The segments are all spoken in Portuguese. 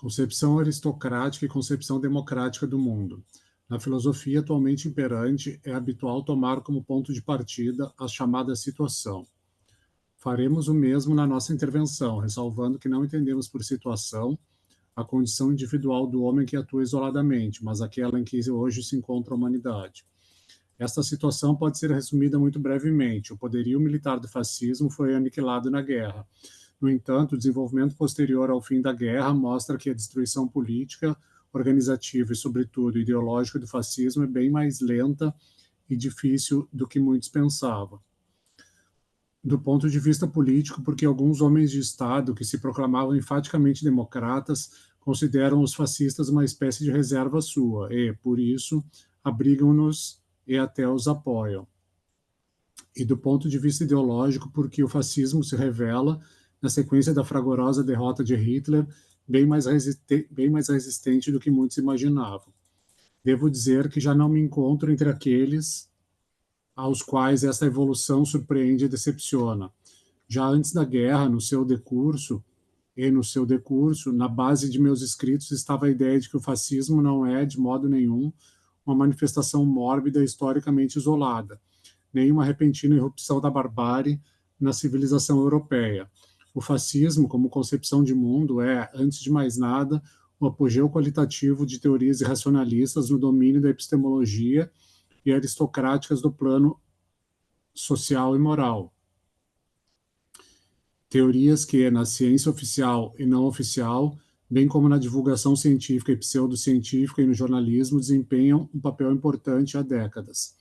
Concepção aristocrática e concepção democrática do mundo. Na filosofia atualmente imperante, é habitual tomar como ponto de partida a chamada situação. Faremos o mesmo na nossa intervenção, ressalvando que não entendemos por situação a condição individual do homem que atua isoladamente, mas aquela em que hoje se encontra a humanidade. Esta situação pode ser resumida muito brevemente. O poderio militar do fascismo foi aniquilado na guerra. No entanto, o desenvolvimento posterior ao fim da guerra mostra que a destruição política, organizativa e, sobretudo, ideológica do fascismo é bem mais lenta e difícil do que muitos pensavam. Do ponto de vista político, porque alguns homens de Estado que se proclamavam enfaticamente democratas consideram os fascistas uma espécie de reserva sua e, por isso, abrigam-nos e até os apoiam. E do ponto de vista ideológico, porque o fascismo se revela, na sequência da fragorosa derrota de Hitler, bem mais resistente do que muitos imaginavam. Devo dizer que já não me encontro entre aqueles aos quais esta evolução surpreende e decepciona. Já antes da guerra, no seu decurso, na base de meus escritos estava a ideia de que o fascismo não é, de modo nenhum, uma manifestação mórbida e historicamente isolada, nem uma repentina irrupção da barbárie na civilização europeia. O fascismo, como concepção de mundo, é, antes de mais nada, o apogeu qualitativo de teorias irracionalistas no domínio da epistemologia e aristocráticas do plano social e moral. Teorias que, na ciência oficial e não oficial, bem como na divulgação científica e pseudocientífica e no jornalismo, desempenham um papel importante há décadas.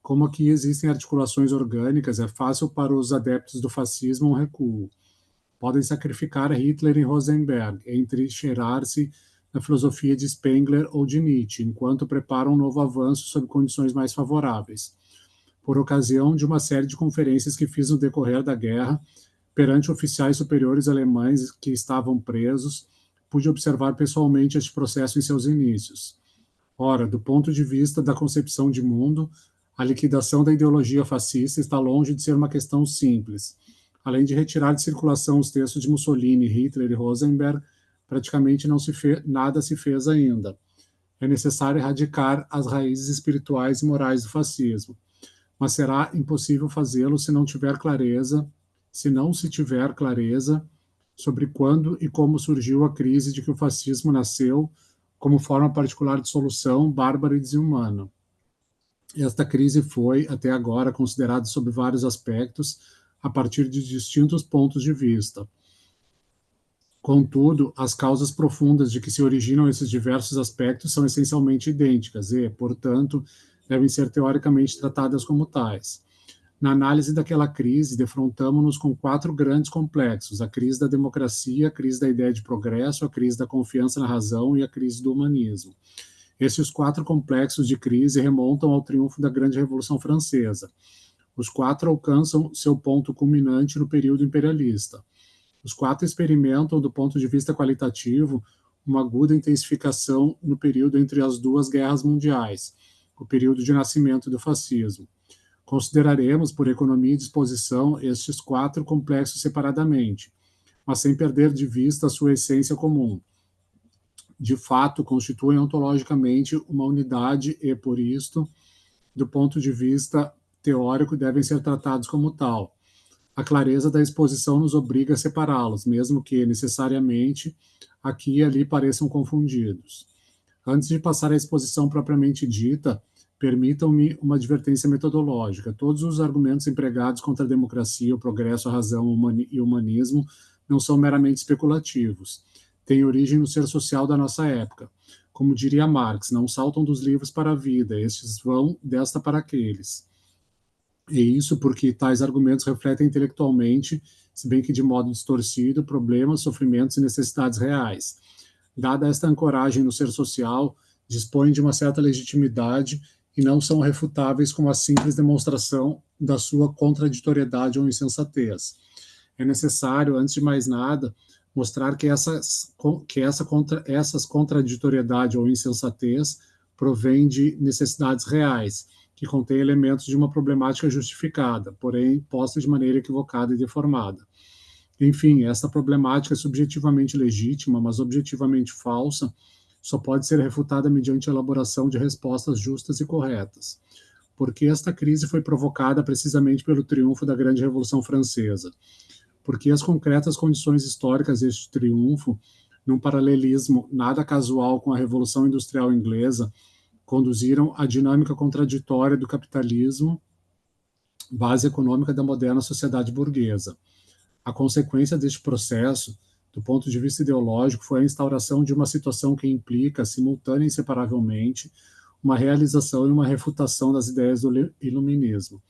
Como aqui existem articulações orgânicas, é fácil para os adeptos do fascismo um recuo. Podem sacrificar Hitler e Rosenberg, entrincheirar-se na filosofia de Spengler ou de Nietzsche, enquanto preparam um novo avanço sob condições mais favoráveis. Por ocasião de uma série de conferências que fiz no decorrer da guerra, perante oficiais superiores alemães que estavam presos, pude observar pessoalmente este processo em seus inícios. Ora, do ponto de vista da concepção de mundo, a liquidação da ideologia fascista está longe de ser uma questão simples. Além de retirar de circulação os textos de Mussolini, Hitler e Rosenberg, praticamente nada se fez ainda. É necessário erradicar as raízes espirituais e morais do fascismo. Mas será impossível fazê-lo se não se tiver clareza sobre quando e como surgiu a crise de que o fascismo nasceu como forma particular de solução bárbara e desumana. Esta crise foi, até agora, considerada sob vários aspectos, a partir de distintos pontos de vista. Contudo, as causas profundas de que se originam esses diversos aspectos são essencialmente idênticas e, portanto, devem ser teoricamente tratadas como tais. Na análise daquela crise, defrontamos-nos com 4 grandes complexos: a crise da democracia, a crise da ideia de progresso, a crise da confiança na razão e a crise do humanismo. Esses 4 complexos de crise remontam ao triunfo da Grande Revolução Francesa. Os 4 alcançam seu ponto culminante no período imperialista. Os 4 experimentam, do ponto de vista qualitativo, uma aguda intensificação no período entre as 2 guerras mundiais, o período de nascimento do fascismo. Consideraremos, por economia e disposição, estes 4 complexos separadamente, mas sem perder de vista a sua essência comum. De fato, constituem ontologicamente uma unidade e, por isto, do ponto de vista teórico, devem ser tratados como tal. A clareza da exposição nos obriga a separá-los, mesmo que, necessariamente, aqui e ali pareçam confundidos. Antes de passar à exposição propriamente dita, permitam-me uma advertência metodológica. Todos os argumentos empregados contra a democracia, o progresso, a razão e o humanismo não são meramente especulativos. Têm origem no ser social da nossa época. Como diria Marx, não saltam dos livros para a vida, estes vão desta para aqueles. E isso porque tais argumentos refletem intelectualmente, se bem que de modo distorcido, problemas, sofrimentos e necessidades reais. Dada esta ancoragem no ser social, dispõem de uma certa legitimidade e não são refutáveis com a simples demonstração da sua contraditoriedade ou insensatez. É necessário, antes de mais nada, mostrar que essas contraditoriedade ou insensatez provém de necessidades reais, que contém elementos de uma problemática justificada, porém posta de maneira equivocada e deformada. Enfim, esta problemática é subjetivamente legítima, mas objetivamente falsa, só pode ser refutada mediante a elaboração de respostas justas e corretas. Porque esta crise foi provocada precisamente pelo triunfo da Grande Revolução Francesa. Porque as concretas condições históricas deste triunfo, num paralelismo nada casual com a Revolução Industrial Inglesa, conduziram à dinâmica contraditória do capitalismo, base econômica da moderna sociedade burguesa. A consequência deste processo, do ponto de vista ideológico, foi a instauração de uma situação que implica, simultânea e inseparavelmente, uma realização e uma refutação das ideias do iluminismo.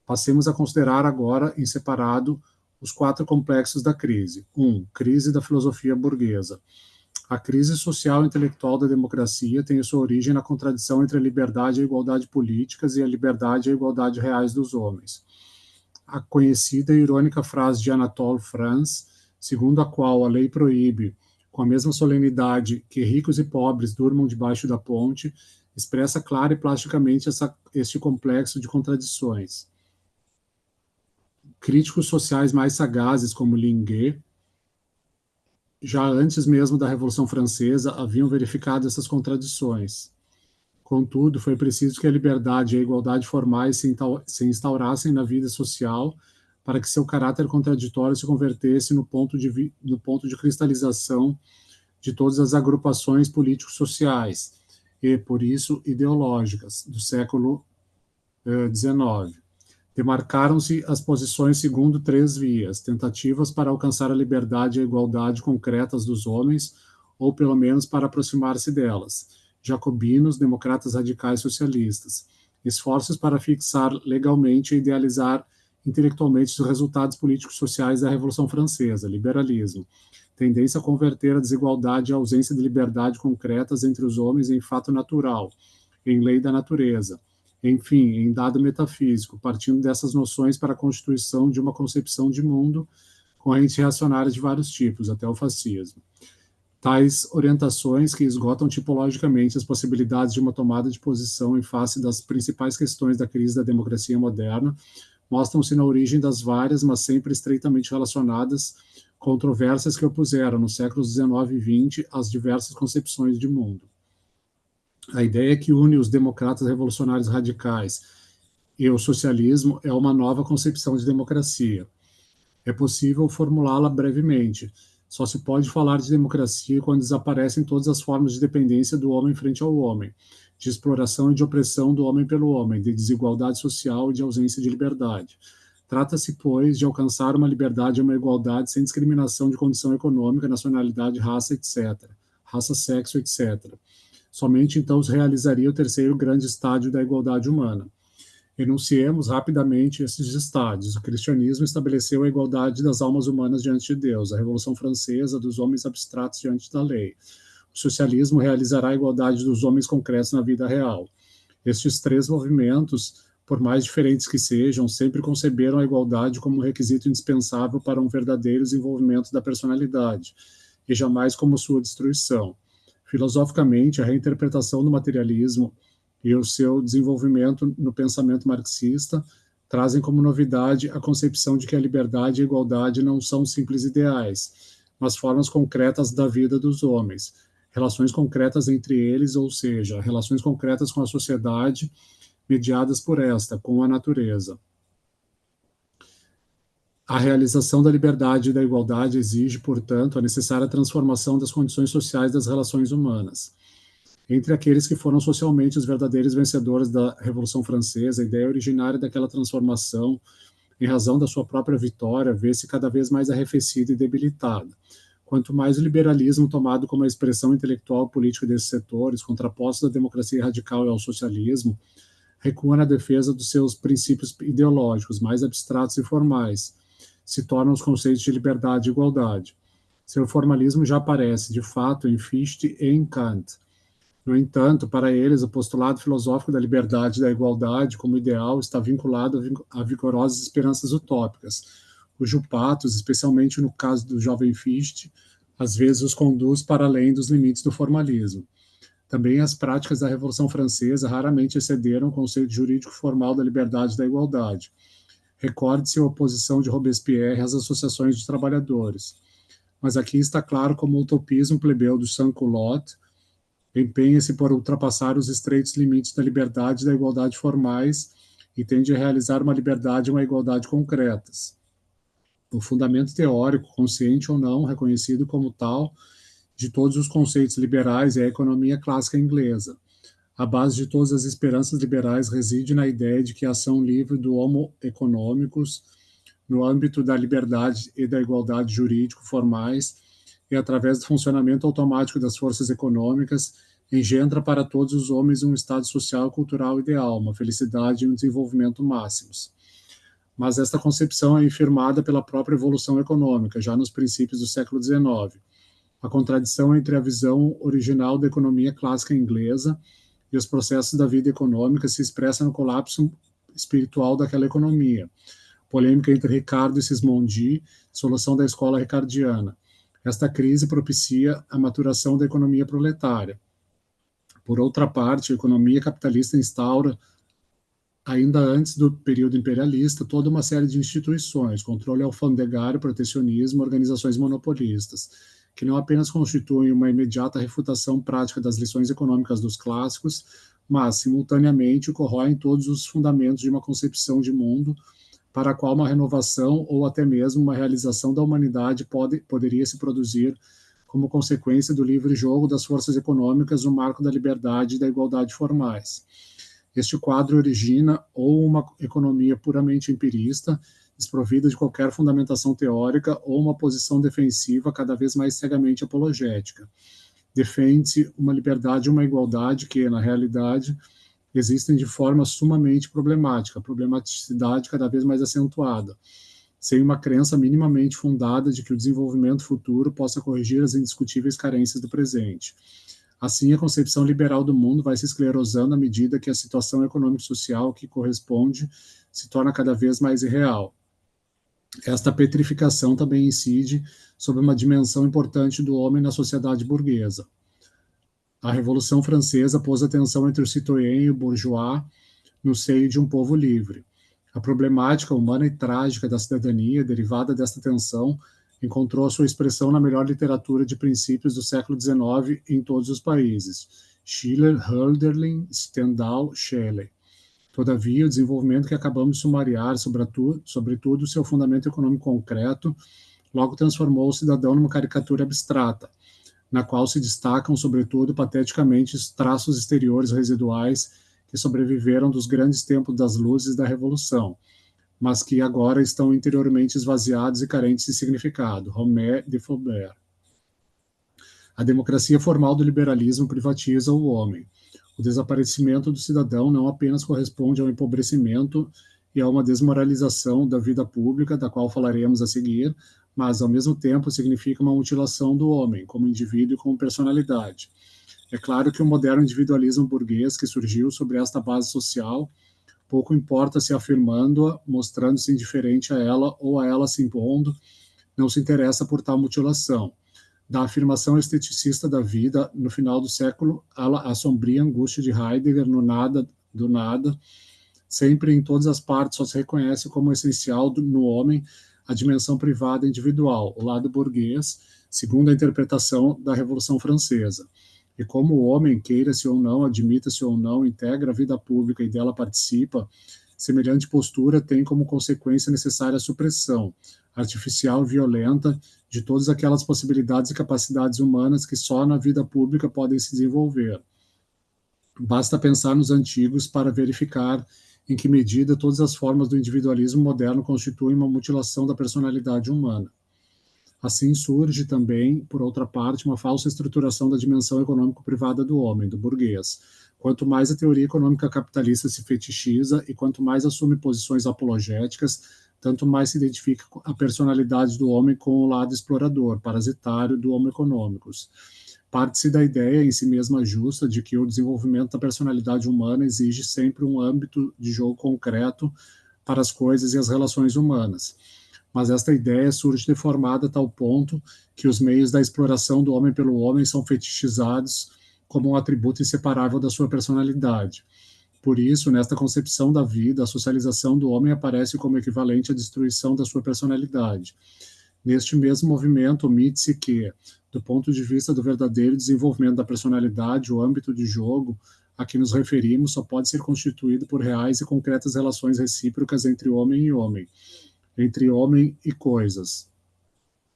Passemos a considerar agora, em separado, os 4 complexos da crise. 1. Crise da filosofia burguesa. A crise social e intelectual da democracia tem sua origem na contradição entre a liberdade e a igualdade políticas e a liberdade e a igualdade reais dos homens. A conhecida e irônica frase de Anatole France, segundo a qual a lei proíbe, com a mesma solenidade, que ricos e pobres durmam debaixo da ponte, expressa clara e plasticamente este complexo de contradições. Críticos sociais mais sagazes, como Linguet, já antes mesmo da Revolução Francesa, haviam verificado essas contradições. Contudo, foi preciso que a liberdade e a igualdade formais se instaurassem na vida social para que seu caráter contraditório se convertesse no ponto de cristalização de todas as agrupações político-sociais e, por isso, ideológicas do século XIX. Demarcaram-se as posições segundo 3 vias: tentativas para alcançar a liberdade e a igualdade concretas dos homens, ou pelo menos para aproximar-se delas: jacobinos, democratas radicais socialistas; esforços para fixar legalmente e idealizar intelectualmente os resultados políticos sociais da Revolução Francesa, liberalismo; tendência a converter a desigualdade e a ausência de liberdade concretas entre os homens em fato natural, em lei da natureza; enfim, em dado metafísico, partindo dessas noções para a constituição de uma concepção de mundo, correntes reacionárias de vários tipos, até o fascismo. Tais orientações, que esgotam tipologicamente as possibilidades de uma tomada de posição em face das principais questões da crise da democracia moderna, mostram-se na origem das várias, mas sempre estreitamente relacionadas, controvérsias que opuseram, nos séculos XIX e XX, as diversas concepções de mundo. A ideia que une os democratas revolucionários radicais e o socialismo é uma nova concepção de democracia. É possível formulá-la brevemente. Só se pode falar de democracia quando desaparecem todas as formas de dependência do homem frente ao homem, de exploração e de opressão do homem pelo homem, de desigualdade social e de ausência de liberdade. Trata-se, pois, de alcançar uma liberdade e uma igualdade sem discriminação de condição econômica, nacionalidade, raça, etc., raça, sexo, etc. Somente então se realizaria o terceiro grande estádio da igualdade humana. Enunciemos rapidamente esses estádios. O cristianismo estabeleceu a igualdade das almas humanas diante de Deus, a Revolução Francesa dos homens abstratos diante da lei. O socialismo realizará a igualdade dos homens concretos na vida real. Estes 3 movimentos, por mais diferentes que sejam, sempre conceberam a igualdade como um requisito indispensável para um verdadeiro desenvolvimento da personalidade, e jamais como sua destruição. Filosoficamente, a reinterpretação do materialismo e o seu desenvolvimento no pensamento marxista trazem como novidade a concepção de que a liberdade e a igualdade não são simples ideais, mas formas concretas da vida dos homens, relações concretas entre eles, ou seja, relações concretas com a sociedade, mediadas por esta, com a natureza. A realização da liberdade e da igualdade exige, portanto, a necessária transformação das condições sociais das relações humanas. Entre aqueles que foram socialmente os verdadeiros vencedores da Revolução Francesa, a ideia originária daquela transformação, em razão da sua própria vitória, vê-se cada vez mais arrefecida e debilitada. Quanto mais o liberalismo, tomado como a expressão intelectual e política desses setores, contrapostos à democracia radical e ao socialismo, recua na defesa dos seus princípios ideológicos mais abstratos e formais, se tornam os conceitos de liberdade e igualdade. Seu formalismo já aparece, de fato, em Fichte e em Kant. No entanto, para eles, o postulado filosófico da liberdade e da igualdade como ideal está vinculado a vigorosas esperanças utópicas, cujo patos, especialmente no caso do jovem Fichte, às vezes os conduz para além dos limites do formalismo. Também as práticas da Revolução Francesa raramente excederam o conceito jurídico formal da liberdade e da igualdade. Recorde-se a oposição de Robespierre às associações de trabalhadores. Mas aqui está claro como o utopismo plebeu do sans-culotte empenha-se por ultrapassar os estreitos limites da liberdade e da igualdade formais e tende a realizar uma liberdade e uma igualdade concretas. O fundamento teórico, consciente ou não, reconhecido como tal, de todos os conceitos liberais é a economia clássica inglesa. A base de todas as esperanças liberais reside na ideia de que a ação livre do homo economicus, no âmbito da liberdade e da igualdade jurídico-formais, e através do funcionamento automático das forças econômicas, engendra para todos os homens um estado social e cultural ideal, uma felicidade e um desenvolvimento máximos. Mas esta concepção é infirmada pela própria evolução econômica, já nos princípios do século XIX. A contradição entre a visão original da economia clássica inglesa e os processos da vida econômica se expressa no colapso espiritual daquela economia. Polêmica entre Ricardo e Sismondi, solução da escola ricardiana. Esta crise propicia a maturação da economia proletária. Por outra parte, a economia capitalista instaura, ainda antes do período imperialista, toda uma série de instituições, controle alfandegário, protecionismo, organizações monopolistas, que não apenas constituem uma imediata refutação prática das lições econômicas dos clássicos, mas, simultaneamente, corroem todos os fundamentos de uma concepção de mundo para a qual uma renovação ou até mesmo uma realização da humanidade poderia se produzir como consequência do livre jogo das forças econômicas no marco da liberdade e da igualdade formais. Este quadro origina ou uma economia puramente empirista, desprovida de qualquer fundamentação teórica, ou uma posição defensiva cada vez mais cegamente apologética. Defende-se uma liberdade e uma igualdade que, na realidade, existem de forma sumamente problemática, problematicidade cada vez mais acentuada, sem uma crença minimamente fundada de que o desenvolvimento futuro possa corrigir as indiscutíveis carências do presente. Assim, a concepção liberal do mundo vai se esclerosando à medida que a situação econômico-social que corresponde se torna cada vez mais irreal. Esta petrificação também incide sobre uma dimensão importante do homem na sociedade burguesa. A Revolução Francesa pôs a tensão entre o citoyen e o bourgeois no seio de um povo livre. A problemática humana e trágica da cidadania, derivada desta tensão, encontrou sua expressão na melhor literatura de princípios do século XIX em todos os países: Schiller, Hölderlin, Stendhal, Shelley. Todavia, o desenvolvimento que acabamos de sumariar, sobretudo seu fundamento econômico concreto, logo transformou o cidadão numa caricatura abstrata, na qual se destacam, sobretudo, pateticamente, os traços exteriores residuais que sobreviveram dos grandes tempos das luzes da Revolução, mas que agora estão interiormente esvaziados e carentes de significado. Romé de Flaubert. A democracia formal do liberalismo privatiza o homem. O desaparecimento do cidadão não apenas corresponde ao empobrecimento e a uma desmoralização da vida pública, da qual falaremos a seguir, mas, ao mesmo tempo, significa uma mutilação do homem, como indivíduo e como personalidade. É claro que o moderno individualismo burguês, que surgiu sobre esta base social, pouco importa se afirmando-a, mostrando-se indiferente a ela ou a ela se impondo, não se interessa por tal mutilação. Da afirmação esteticista da vida, no final do século, a sombria angústia de Heidegger no nada do nada, sempre em todas as partes só se reconhece como essencial no homem a dimensão privada individual, o lado burguês, segundo a interpretação da Revolução Francesa. E como o homem, queira-se ou não, admita-se ou não, integra a vida pública e dela participa, semelhante postura tem como consequência necessária a supressão, artificial e violenta, de todas aquelas possibilidades e capacidades humanas que só na vida pública podem se desenvolver. Basta pensar nos antigos para verificar em que medida todas as formas do individualismo moderno constituem uma mutilação da personalidade humana. Assim surge também, por outra parte, uma falsa estruturação da dimensão econômico-privada do homem, do burguês. Quanto mais a teoria econômica capitalista se fetichiza e quanto mais assume posições apologéticas, tanto mais se identifica a personalidade do homem com o lado explorador, parasitário do homo econômicos. Parte-se da ideia, em si mesma justa, de que o desenvolvimento da personalidade humana exige sempre um âmbito de jogo concreto para as coisas e as relações humanas. Mas esta ideia surge deformada a tal ponto que os meios da exploração do homem pelo homem são fetichizados como um atributo inseparável da sua personalidade. Por isso, nesta concepção da vida, a socialização do homem aparece como equivalente à destruição da sua personalidade. Neste mesmo movimento, omite-se que, do ponto de vista do verdadeiro desenvolvimento da personalidade, o âmbito de jogo a que nos referimos só pode ser constituído por reais e concretas relações recíprocas entre homem e homem, entre homem e coisas.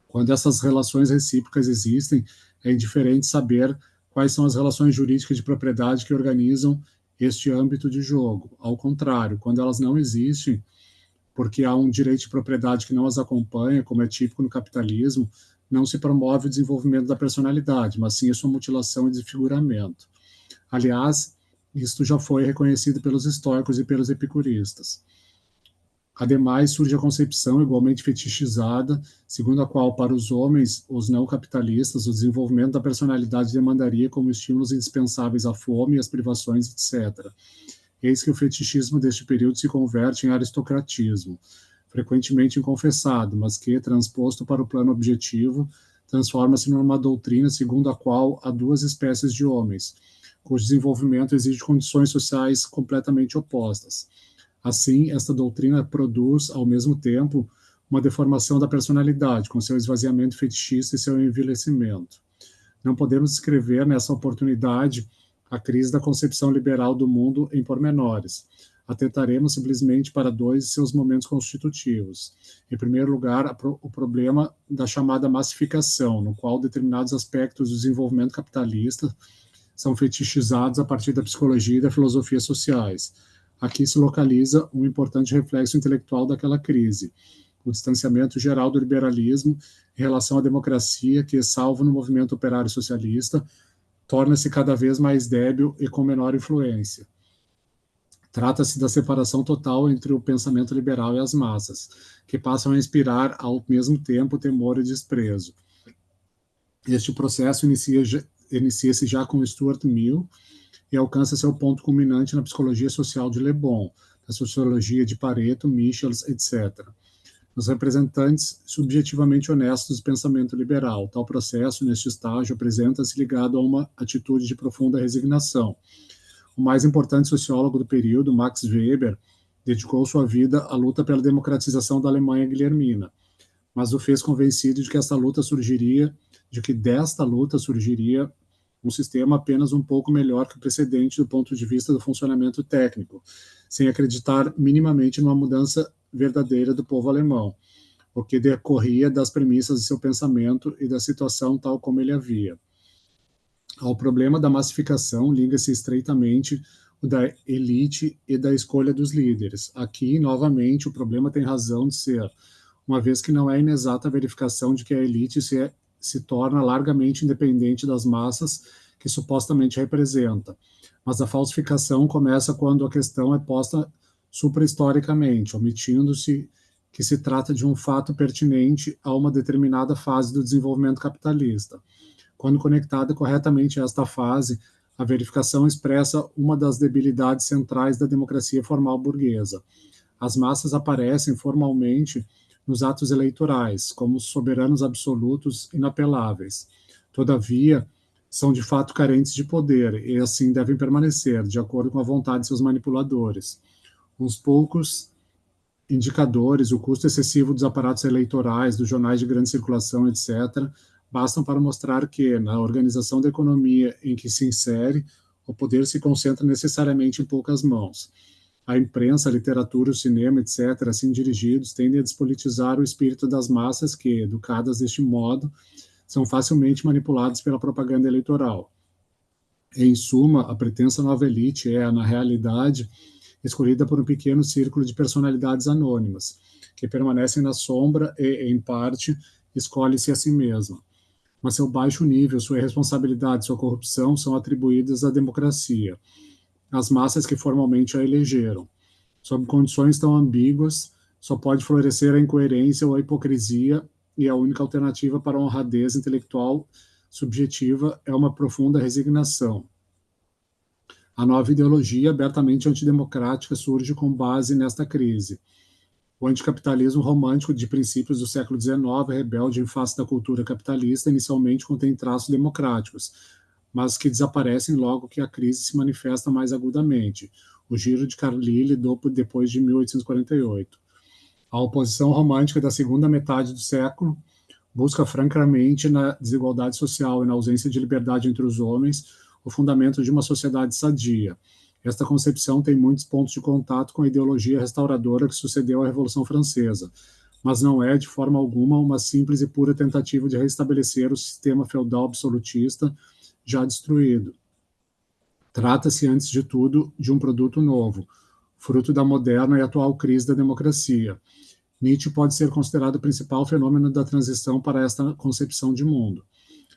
Quando essas relações recíprocas existem, é indiferente saber quais são as relações jurídicas de propriedade que organizam este âmbito de jogo. Ao contrário, quando elas não existem, porque há um direito de propriedade que não as acompanha, como é típico no capitalismo, não se promove o desenvolvimento da personalidade, mas sim a sua mutilação e desfiguramento. Aliás, isto já foi reconhecido pelos estoicos e pelos epicuristas. Ademais, surge a concepção igualmente fetichizada, segundo a qual, para os homens, os não capitalistas, o desenvolvimento da personalidade demandaria como estímulos indispensáveis a fome, as privações, etc. Eis que o fetichismo deste período se converte em aristocratismo, frequentemente inconfessado, mas que, transposto para o plano objetivo, transforma-se numa doutrina segundo a qual há duas espécies de homens, cujo desenvolvimento exige condições sociais completamente opostas. Assim, esta doutrina produz, ao mesmo tempo, uma deformação da personalidade, com seu esvaziamento fetichista e seu envelhecimento. Não podemos descrever, nessa oportunidade, a crise da concepção liberal do mundo em pormenores. Atentaremos simplesmente para dois de seus momentos constitutivos. Em primeiro lugar, o problema da chamada massificação, no qual determinados aspectos do desenvolvimento capitalista são fetichizados a partir da psicologia e da filosofia sociais. Aqui se localiza um importante reflexo intelectual daquela crise, o distanciamento geral do liberalismo em relação à democracia, que, salvo no movimento operário socialista, torna-se cada vez mais débil e com menor influência. Trata-se da separação total entre o pensamento liberal e as massas, que passam a inspirar ao mesmo tempo temor e desprezo. Este processo inicia-se já com Stuart Mill e alcança seu ponto culminante na psicologia social de Le Bon, na sociologia de Pareto, Michels, etc. Nos representantes subjetivamente honestos do pensamento liberal. Tal processo, neste estágio, apresenta-se ligado a uma atitude de profunda resignação. O mais importante sociólogo do período, Max Weber, dedicou sua vida à luta pela democratização da Alemanha guilhermina, mas o fez convencido de que desta luta surgiria um sistema apenas um pouco melhor que o precedente do ponto de vista do funcionamento técnico, sem acreditar minimamente numa mudança verdadeira do povo alemão, o que decorria das premissas de seu pensamento e da situação tal como ele havia. Ao problema da massificação liga-se estreitamente o da elite e da escolha dos líderes. Aqui, novamente, o problema tem razão de ser, uma vez que não é inexata a verificação de que a elite se torna largamente independente das massas que supostamente representa. Mas a falsificação começa quando a questão é posta suprahistoricamente, omitindo-se que se trata de um fato pertinente a uma determinada fase do desenvolvimento capitalista. Quando conectada corretamente a esta fase, a verificação expressa uma das debilidades centrais da democracia formal burguesa. As massas aparecem formalmente nos atos eleitorais, como soberanos absolutos inapeláveis. Todavia, são de fato carentes de poder e assim devem permanecer, de acordo com a vontade de seus manipuladores. Uns poucos indicadores, o custo excessivo dos aparatos eleitorais, dos jornais de grande circulação, etc., bastam para mostrar que, na organização da economia em que se insere, o poder se concentra necessariamente em poucas mãos. A imprensa, a literatura, o cinema, etc., assim dirigidos, tendem a despolitizar o espírito das massas que, educadas deste modo, são facilmente manipuladas pela propaganda eleitoral. Em suma, a pretensa nova elite é, na realidade, escolhida por um pequeno círculo de personalidades anônimas, que permanecem na sombra e, em parte, escolhe-se a si mesma. Mas seu baixo nível, sua irresponsabilidade, sua corrupção são atribuídas à democracia, às massas que formalmente a elegeram. Sob condições tão ambíguas, só pode florescer a incoerência ou a hipocrisia, e a única alternativa para a honradez intelectual subjetiva é uma profunda resignação. A nova ideologia, abertamente antidemocrática, surge com base nesta crise. O anticapitalismo romântico de princípios do século XIX, rebelde em face da cultura capitalista, inicialmente contém traços democráticos, mas que desaparecem logo que a crise se manifesta mais agudamente. o Giro de Carlyle, depois de 1848. A oposição romântica da segunda metade do século busca francamente na desigualdade social e na ausência de liberdade entre os homens o fundamento de uma sociedade sadia. Esta concepção tem muitos pontos de contato com a ideologia restauradora que sucedeu à Revolução Francesa, mas não é, de forma alguma, uma simples e pura tentativa de restabelecer o sistema feudal absolutista já destruído. Trata-se, antes de tudo, de um produto novo, fruto da moderna e atual crise da democracia. Nietzsche pode ser considerado o principal fenômeno da transição para esta concepção de mundo.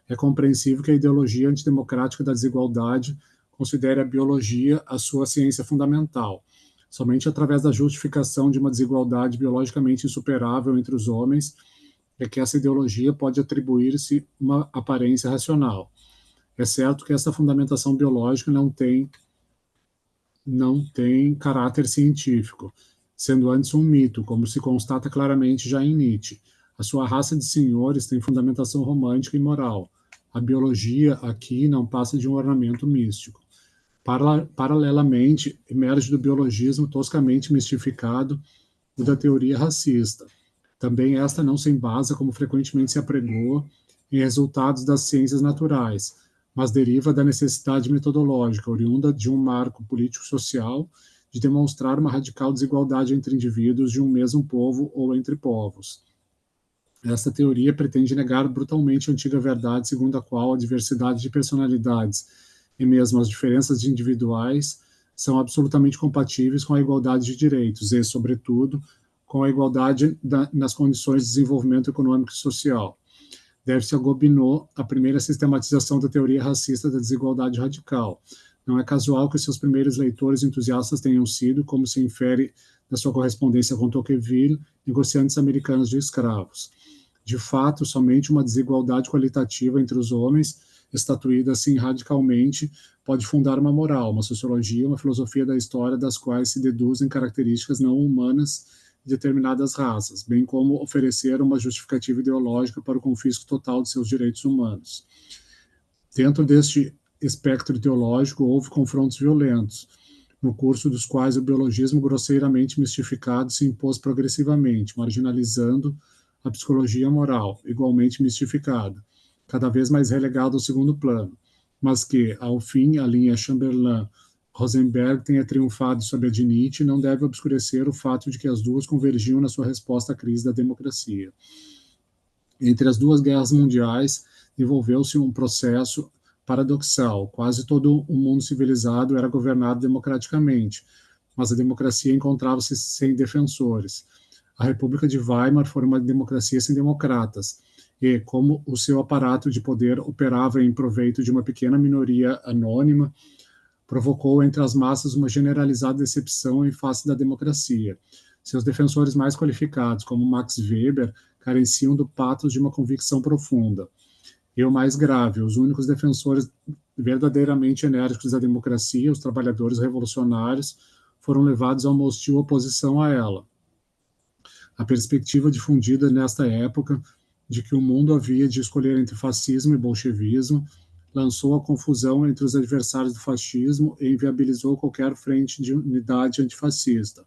É compreensível que a ideologia antidemocrática da desigualdade considere a biologia a sua ciência fundamental. Somente através da justificação de uma desigualdade biologicamente insuperável entre os homens é que essa ideologia pode atribuir-se uma aparência racional. É certo que essa fundamentação biológica não tem caráter científico, sendo antes um mito, como se constata claramente já em Nietzsche. A sua raça de senhores tem fundamentação romântica e moral. A biologia aqui não passa de um ornamento místico. Paralelamente, emerge do biologismo toscamente mistificado o da teoria racista. Também esta não se embasa, como frequentemente se apregoa, em resultados das ciências naturais, mas deriva da necessidade metodológica, oriunda de um marco político-social, de demonstrar uma radical desigualdade entre indivíduos de um mesmo povo ou entre povos. Esta teoria pretende negar brutalmente a antiga verdade segundo a qual a diversidade de personalidades e mesmo as diferenças individuais são absolutamente compatíveis com a igualdade de direitos e, sobretudo, com a igualdade nas condições de desenvolvimento econômico e social. Deve-se a Gobineau a primeira sistematização da teoria racista da desigualdade radical. Não é casual que seus primeiros leitores entusiastas tenham sido, como se infere da sua correspondência com Tocqueville, negociantes americanos de escravos. De fato, somente uma desigualdade qualitativa entre os homens, estatuída assim radicalmente, pode fundar uma moral, uma sociologia, uma filosofia da história das quais se deduzem características não humanas de determinadas raças, bem como oferecer uma justificativa ideológica para o confisco total de seus direitos humanos. Dentro deste espectro ideológico, houve confrontos violentos, no curso dos quais o biologismo grosseiramente mistificado se impôs progressivamente, marginalizando a psicologia moral, igualmente mistificada, cada vez mais relegada ao segundo plano, mas que, ao fim, a linha Chamberlain-Rosenberg tenha triunfado sobre a de Nietzsche não deve obscurecer o fato de que as duas convergiam na sua resposta à crise da democracia. Entre as duas guerras mundiais, desenvolveu-se um processo paradoxal. Quase todo o mundo civilizado era governado democraticamente, mas a democracia encontrava-se sem defensores. A República de Weimar foi uma democracia sem democratas, e, como o seu aparato de poder operava em proveito de uma pequena minoria anônima, provocou entre as massas uma generalizada decepção em face da democracia. Seus defensores mais qualificados, como Max Weber, careciam do patos de uma convicção profunda. E o mais grave, os únicos defensores verdadeiramente enérgicos da democracia, os trabalhadores revolucionários, foram levados a uma hostil oposição a ela. A perspectiva difundida nesta época de que o mundo havia de escolher entre fascismo e bolchevismo lançou a confusão entre os adversários do fascismo e inviabilizou qualquer frente de unidade antifascista.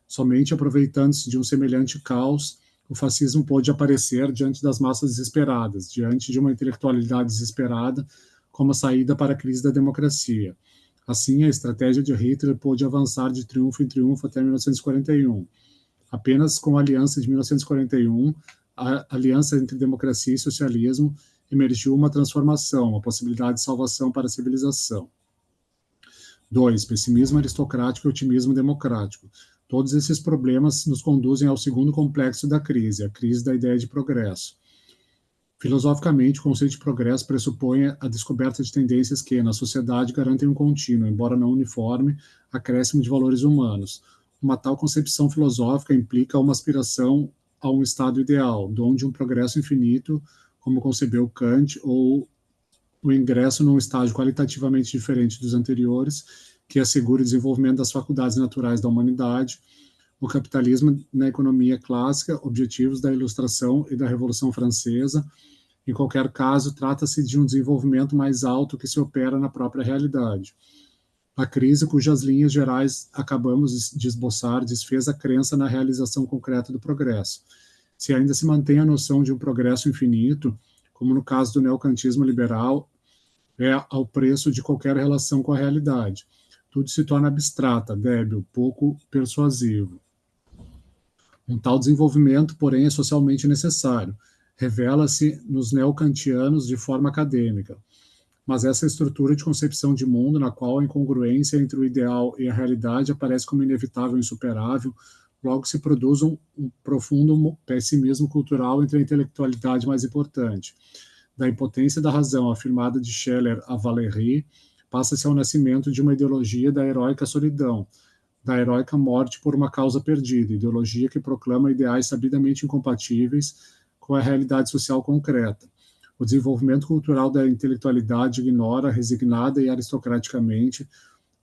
Somente aproveitando-se de um semelhante caos, o fascismo pôde aparecer diante das massas desesperadas, diante de uma intelectualidade desesperada, como a saída para a crise da democracia. Assim, a estratégia de Hitler pôde avançar de triunfo em triunfo até 1941. Apenas com a aliança de 1941, a aliança entre democracia e socialismo, emergiu uma transformação, uma possibilidade de salvação para a civilização. 2. Pessimismo aristocrático e otimismo democrático. Todos esses problemas nos conduzem ao segundo complexo da crise, a crise da ideia de progresso. Filosoficamente, o conceito de progresso pressupõe a descoberta de tendências que, na sociedade, garantem um contínuo, embora não uniforme, acréscimo de valores humanos. Uma tal concepção filosófica implica uma aspiração a um estado ideal, onde um progresso infinito, como concebeu Kant, ou o ingresso num estágio qualitativamente diferente dos anteriores, que assegure o desenvolvimento das faculdades naturais da humanidade, o capitalismo na economia clássica, objetivos da Ilustração e da Revolução Francesa. Em qualquer caso, trata-se de um desenvolvimento mais alto que se opera na própria realidade. A crise, cujas linhas gerais acabamos de esboçar, desfez a crença na realização concreta do progresso. Se ainda se mantém a noção de um progresso infinito, como no caso do neocantismo liberal, é ao preço de qualquer relação com a realidade. Tudo se torna abstrata, débil, pouco persuasivo. Um tal desenvolvimento, porém, é socialmente necessário. Revela-se nos neocantianos de forma acadêmica. Mas essa estrutura de concepção de mundo, na qual a incongruência entre o ideal e a realidade aparece como inevitável e insuperável, logo se produz um profundo pessimismo cultural entre a intelectualidade mais importante. Da impotência da razão, afirmada de Scheller a Valéry, passa-se ao nascimento de uma ideologia da heróica solidão, da heróica morte por uma causa perdida, ideologia que proclama ideais sabidamente incompatíveis com a realidade social concreta. O desenvolvimento cultural da intelectualidade ignora, resignada e aristocraticamente,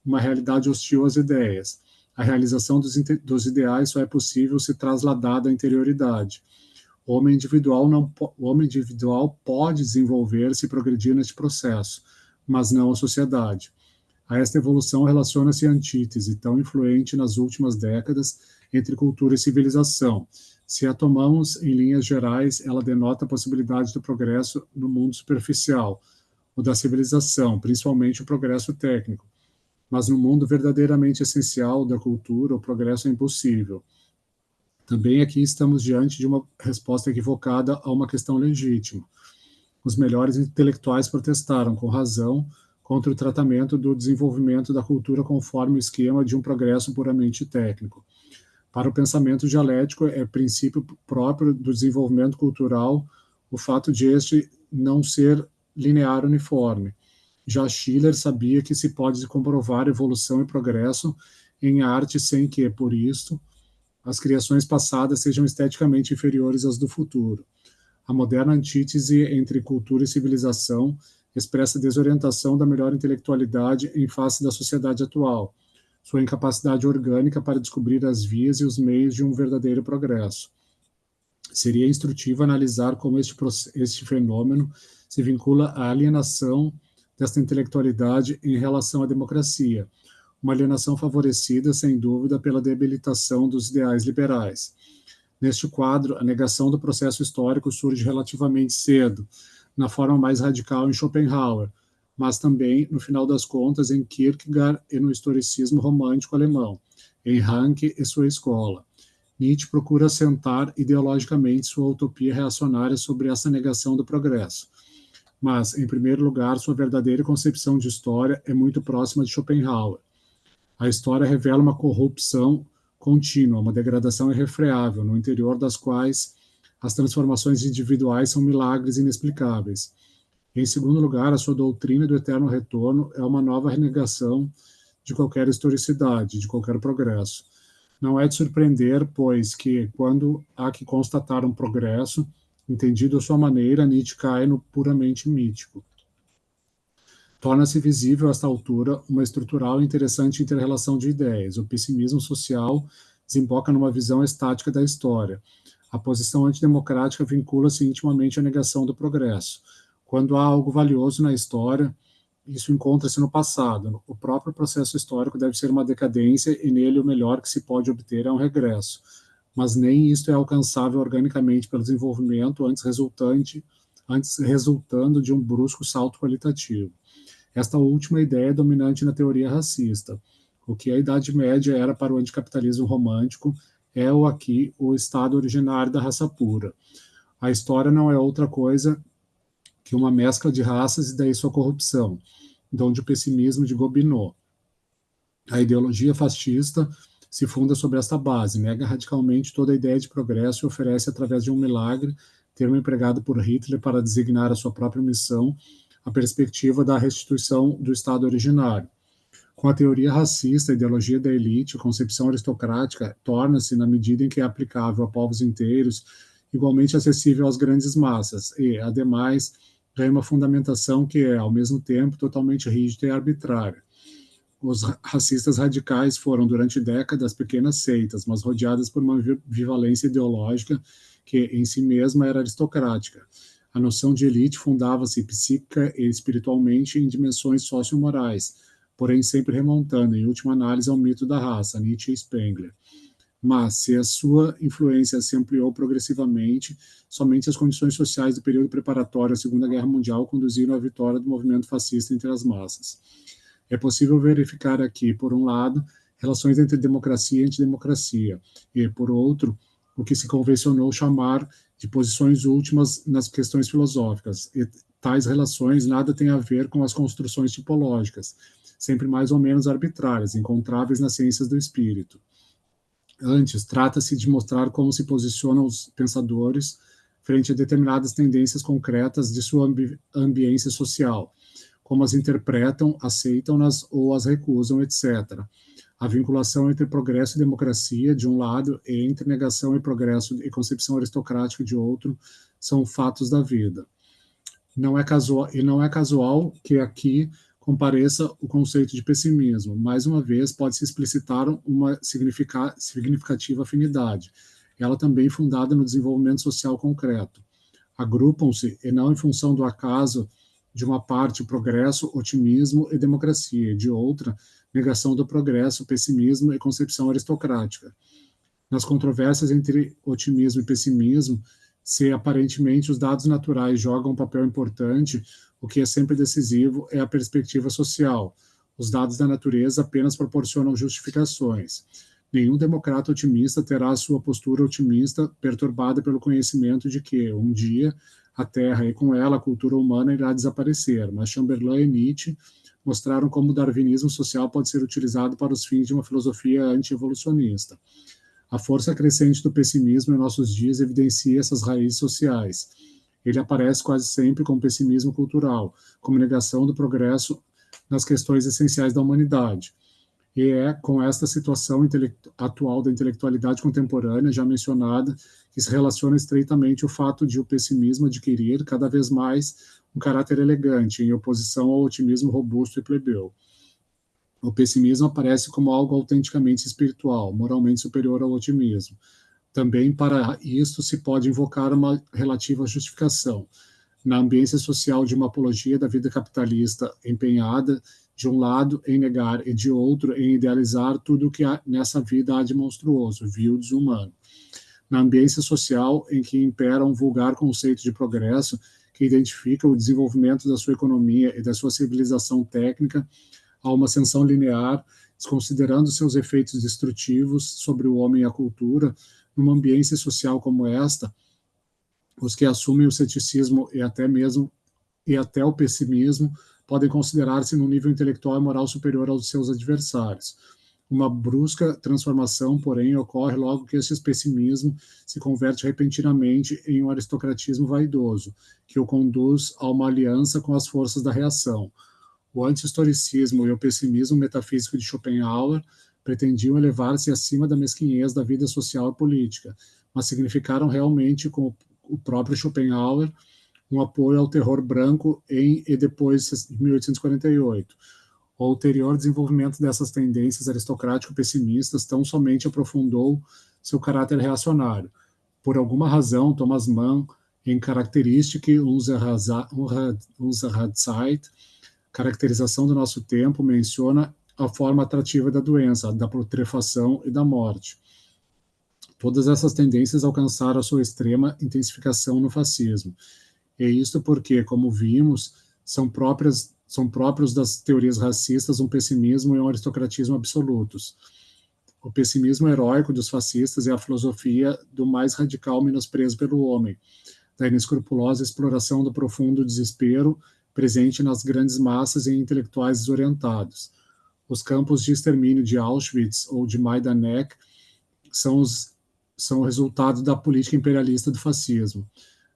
uma realidade hostil às ideias. A realização dos ideais só é possível se trasladada à interioridade. O homem individual pode desenvolver-se e progredir neste processo, mas não a sociedade. A esta evolução relaciona-se a antítese, tão influente nas últimas décadas, entre cultura e civilização. Se a tomamos em linhas gerais, ela denota a possibilidade do progresso no mundo superficial, o da civilização, principalmente o progresso técnico. Mas no mundo verdadeiramente essencial da cultura, o progresso é impossível. Também aqui estamos diante de uma resposta equivocada a uma questão legítima. Os melhores intelectuais protestaram, com razão, contra o tratamento do desenvolvimento da cultura conforme o esquema de um progresso puramente técnico. Para o pensamento dialético, é princípio próprio do desenvolvimento cultural o fato de este não ser linear uniforme. Já Schiller sabia que se pode comprovar evolução e progresso em arte sem que, por isto, as criações passadas sejam esteticamente inferiores às do futuro. A moderna antítese entre cultura e civilização expressa a desorientação da melhor intelectualidade em face da sociedade atual, sua incapacidade orgânica para descobrir as vias e os meios de um verdadeiro progresso. Seria instrutivo analisar como este fenômeno se vincula à alienação desta intelectualidade em relação à democracia, uma alienação favorecida, sem dúvida, pela debilitação dos ideais liberais. Neste quadro, a negação do processo histórico surge relativamente cedo, na forma mais radical em Schopenhauer, mas também, no final das contas, em Kierkegaard e no historicismo romântico alemão, em Ranke e sua escola. Nietzsche procura assentar ideologicamente sua utopia reacionária sobre essa negação do progresso. Mas, em primeiro lugar, sua verdadeira concepção de história é muito próxima de Schopenhauer. A história revela uma corrupção contínua, uma degradação irrefreável, no interior das quais as transformações individuais são milagres inexplicáveis. Em segundo lugar, a sua doutrina do eterno retorno é uma nova renegação de qualquer historicidade, de qualquer progresso. Não é de surpreender, pois, que, quando há que constatar um progresso, entendido à sua maneira, Nietzsche cai no puramente mítico. Torna-se visível, a esta altura, uma estrutural e interessante inter-relação de ideias. O pessimismo social desemboca numa visão estática da história. A posição antidemocrática vincula-se intimamente à negação do progresso. Quando há algo valioso na história, isso encontra-se no passado. O próprio processo histórico deve ser uma decadência e nele o melhor que se pode obter é um regresso. Mas nem isto é alcançável organicamente pelo desenvolvimento, antes resultando de um brusco salto qualitativo. Esta última ideia é dominante na teoria racista. O que a Idade Média era para o anticapitalismo romântico é o aqui o estado originário da raça pura. A história não é outra coisa que uma mescla de raças e daí sua corrupção, donde o pessimismo de Gobineau. A ideologia fascista se funda sobre esta base, nega radicalmente toda a ideia de progresso e oferece, através de um milagre, termo empregado por Hitler para designar a sua própria missão, a perspectiva da restituição do Estado originário. Com a teoria racista, a ideologia da elite, a concepção aristocrática torna-se, na medida em que é aplicável a povos inteiros, igualmente acessível às grandes massas e, ademais, ganha uma fundamentação que é, ao mesmo tempo, totalmente rígida e arbitrária. Os racistas radicais foram, durante décadas, pequenas seitas, mas rodeadas por uma ambivalência ideológica que, em si mesma, era aristocrática. A noção de elite fundava-se psíquica e espiritualmente em dimensões sociomorais, porém sempre remontando, em última análise, ao mito da raça, Nietzsche e Spengler. Mas, se a sua influência se ampliou progressivamente, somente as condições sociais do período preparatório à Segunda Guerra Mundial conduziram à vitória do movimento fascista entre as massas. É possível verificar aqui, por um lado, relações entre democracia e antidemocracia, e, por outro, o que se convencionou chamar de posições últimas nas questões filosóficas. E tais relações nada têm a ver com as construções tipológicas, sempre mais ou menos arbitrárias, encontráveis nas ciências do espírito. Antes, trata-se de mostrar como se posicionam os pensadores frente a determinadas tendências concretas de sua ambiência social, como as interpretam, aceitam-nas ou as recusam, etc. A vinculação entre progresso e democracia, de um lado, e entre negação e progresso e concepção aristocrática, de outro, são fatos da vida. Não é casual que aqui compareça o conceito de pessimismo. Mais uma vez, pode-se explicitar uma significativa afinidade, ela também fundada no desenvolvimento social concreto. Agrupam-se, e não em função do acaso, de uma parte, progresso, otimismo e democracia, e de outra, negação do progresso, pessimismo e concepção aristocrática. Nas controvérsias entre otimismo e pessimismo, se aparentemente os dados naturais jogam um papel importante, o que é sempre decisivo é a perspectiva social. Os dados da natureza apenas proporcionam justificações. Nenhum democrata otimista terá a sua postura otimista perturbada pelo conhecimento de que, um dia, a Terra e com ela a cultura humana irá desaparecer, mas Chamberlain e Nietzsche mostraram como o darwinismo social pode ser utilizado para os fins de uma filosofia anti-evolucionista. A força crescente do pessimismo em nossos dias evidencia essas raízes sociais. Ele aparece quase sempre como pessimismo cultural, como negação do progresso nas questões essenciais da humanidade. E é com esta situação atual da intelectualidade contemporânea, já mencionada, que se relaciona estreitamente o fato de o pessimismo adquirir cada vez mais um caráter elegante, em oposição ao otimismo robusto e plebeu. O pessimismo aparece como algo autenticamente espiritual, moralmente superior ao otimismo. Também para isto se pode invocar uma relativa justificação. Na ambiência social de uma apologia da vida capitalista empenhada, de um lado, em negar e de outro, em idealizar tudo o que nessa vida há de monstruoso, vil, desumano. Na ambiência social em que impera um vulgar conceito de progresso que identifica o desenvolvimento da sua economia e da sua civilização técnica a uma ascensão linear, desconsiderando seus efeitos destrutivos sobre o homem e a cultura, numa ambiência social como esta, os que assumem o ceticismo e até o pessimismo podem considerar-se num nível intelectual e moral superior aos seus adversários. Uma brusca transformação, porém, ocorre logo que esse pessimismo se converte repentinamente em um aristocratismo vaidoso, que o conduz a uma aliança com as forças da reação. O anti-historicismo e o pessimismo metafísico de Schopenhauer pretendiam elevar-se acima da mesquinhez da vida social e política, mas significaram realmente, com o próprio Schopenhauer, um apoio ao terror branco em e depois de 1848. O ulterior desenvolvimento dessas tendências aristocrático-pessimistas tão somente aprofundou seu caráter reacionário. Por alguma razão, Thomas Mann, em Charakteristik unserer Zeit, caracterização do nosso tempo, menciona a forma atrativa da doença, da putrefação e da morte. Todas essas tendências alcançaram a sua extrema intensificação no fascismo. E isto porque, como vimos, são próprios das teorias racistas um pessimismo e um aristocratismo absolutos. O pessimismo heróico dos fascistas é a filosofia do mais radical menosprezo pelo homem, da inescrupulosa exploração do profundo desespero presente nas grandes massas e intelectuais desorientados. Os campos de extermínio de Auschwitz ou de Majdanek são o resultado da política imperialista do fascismo.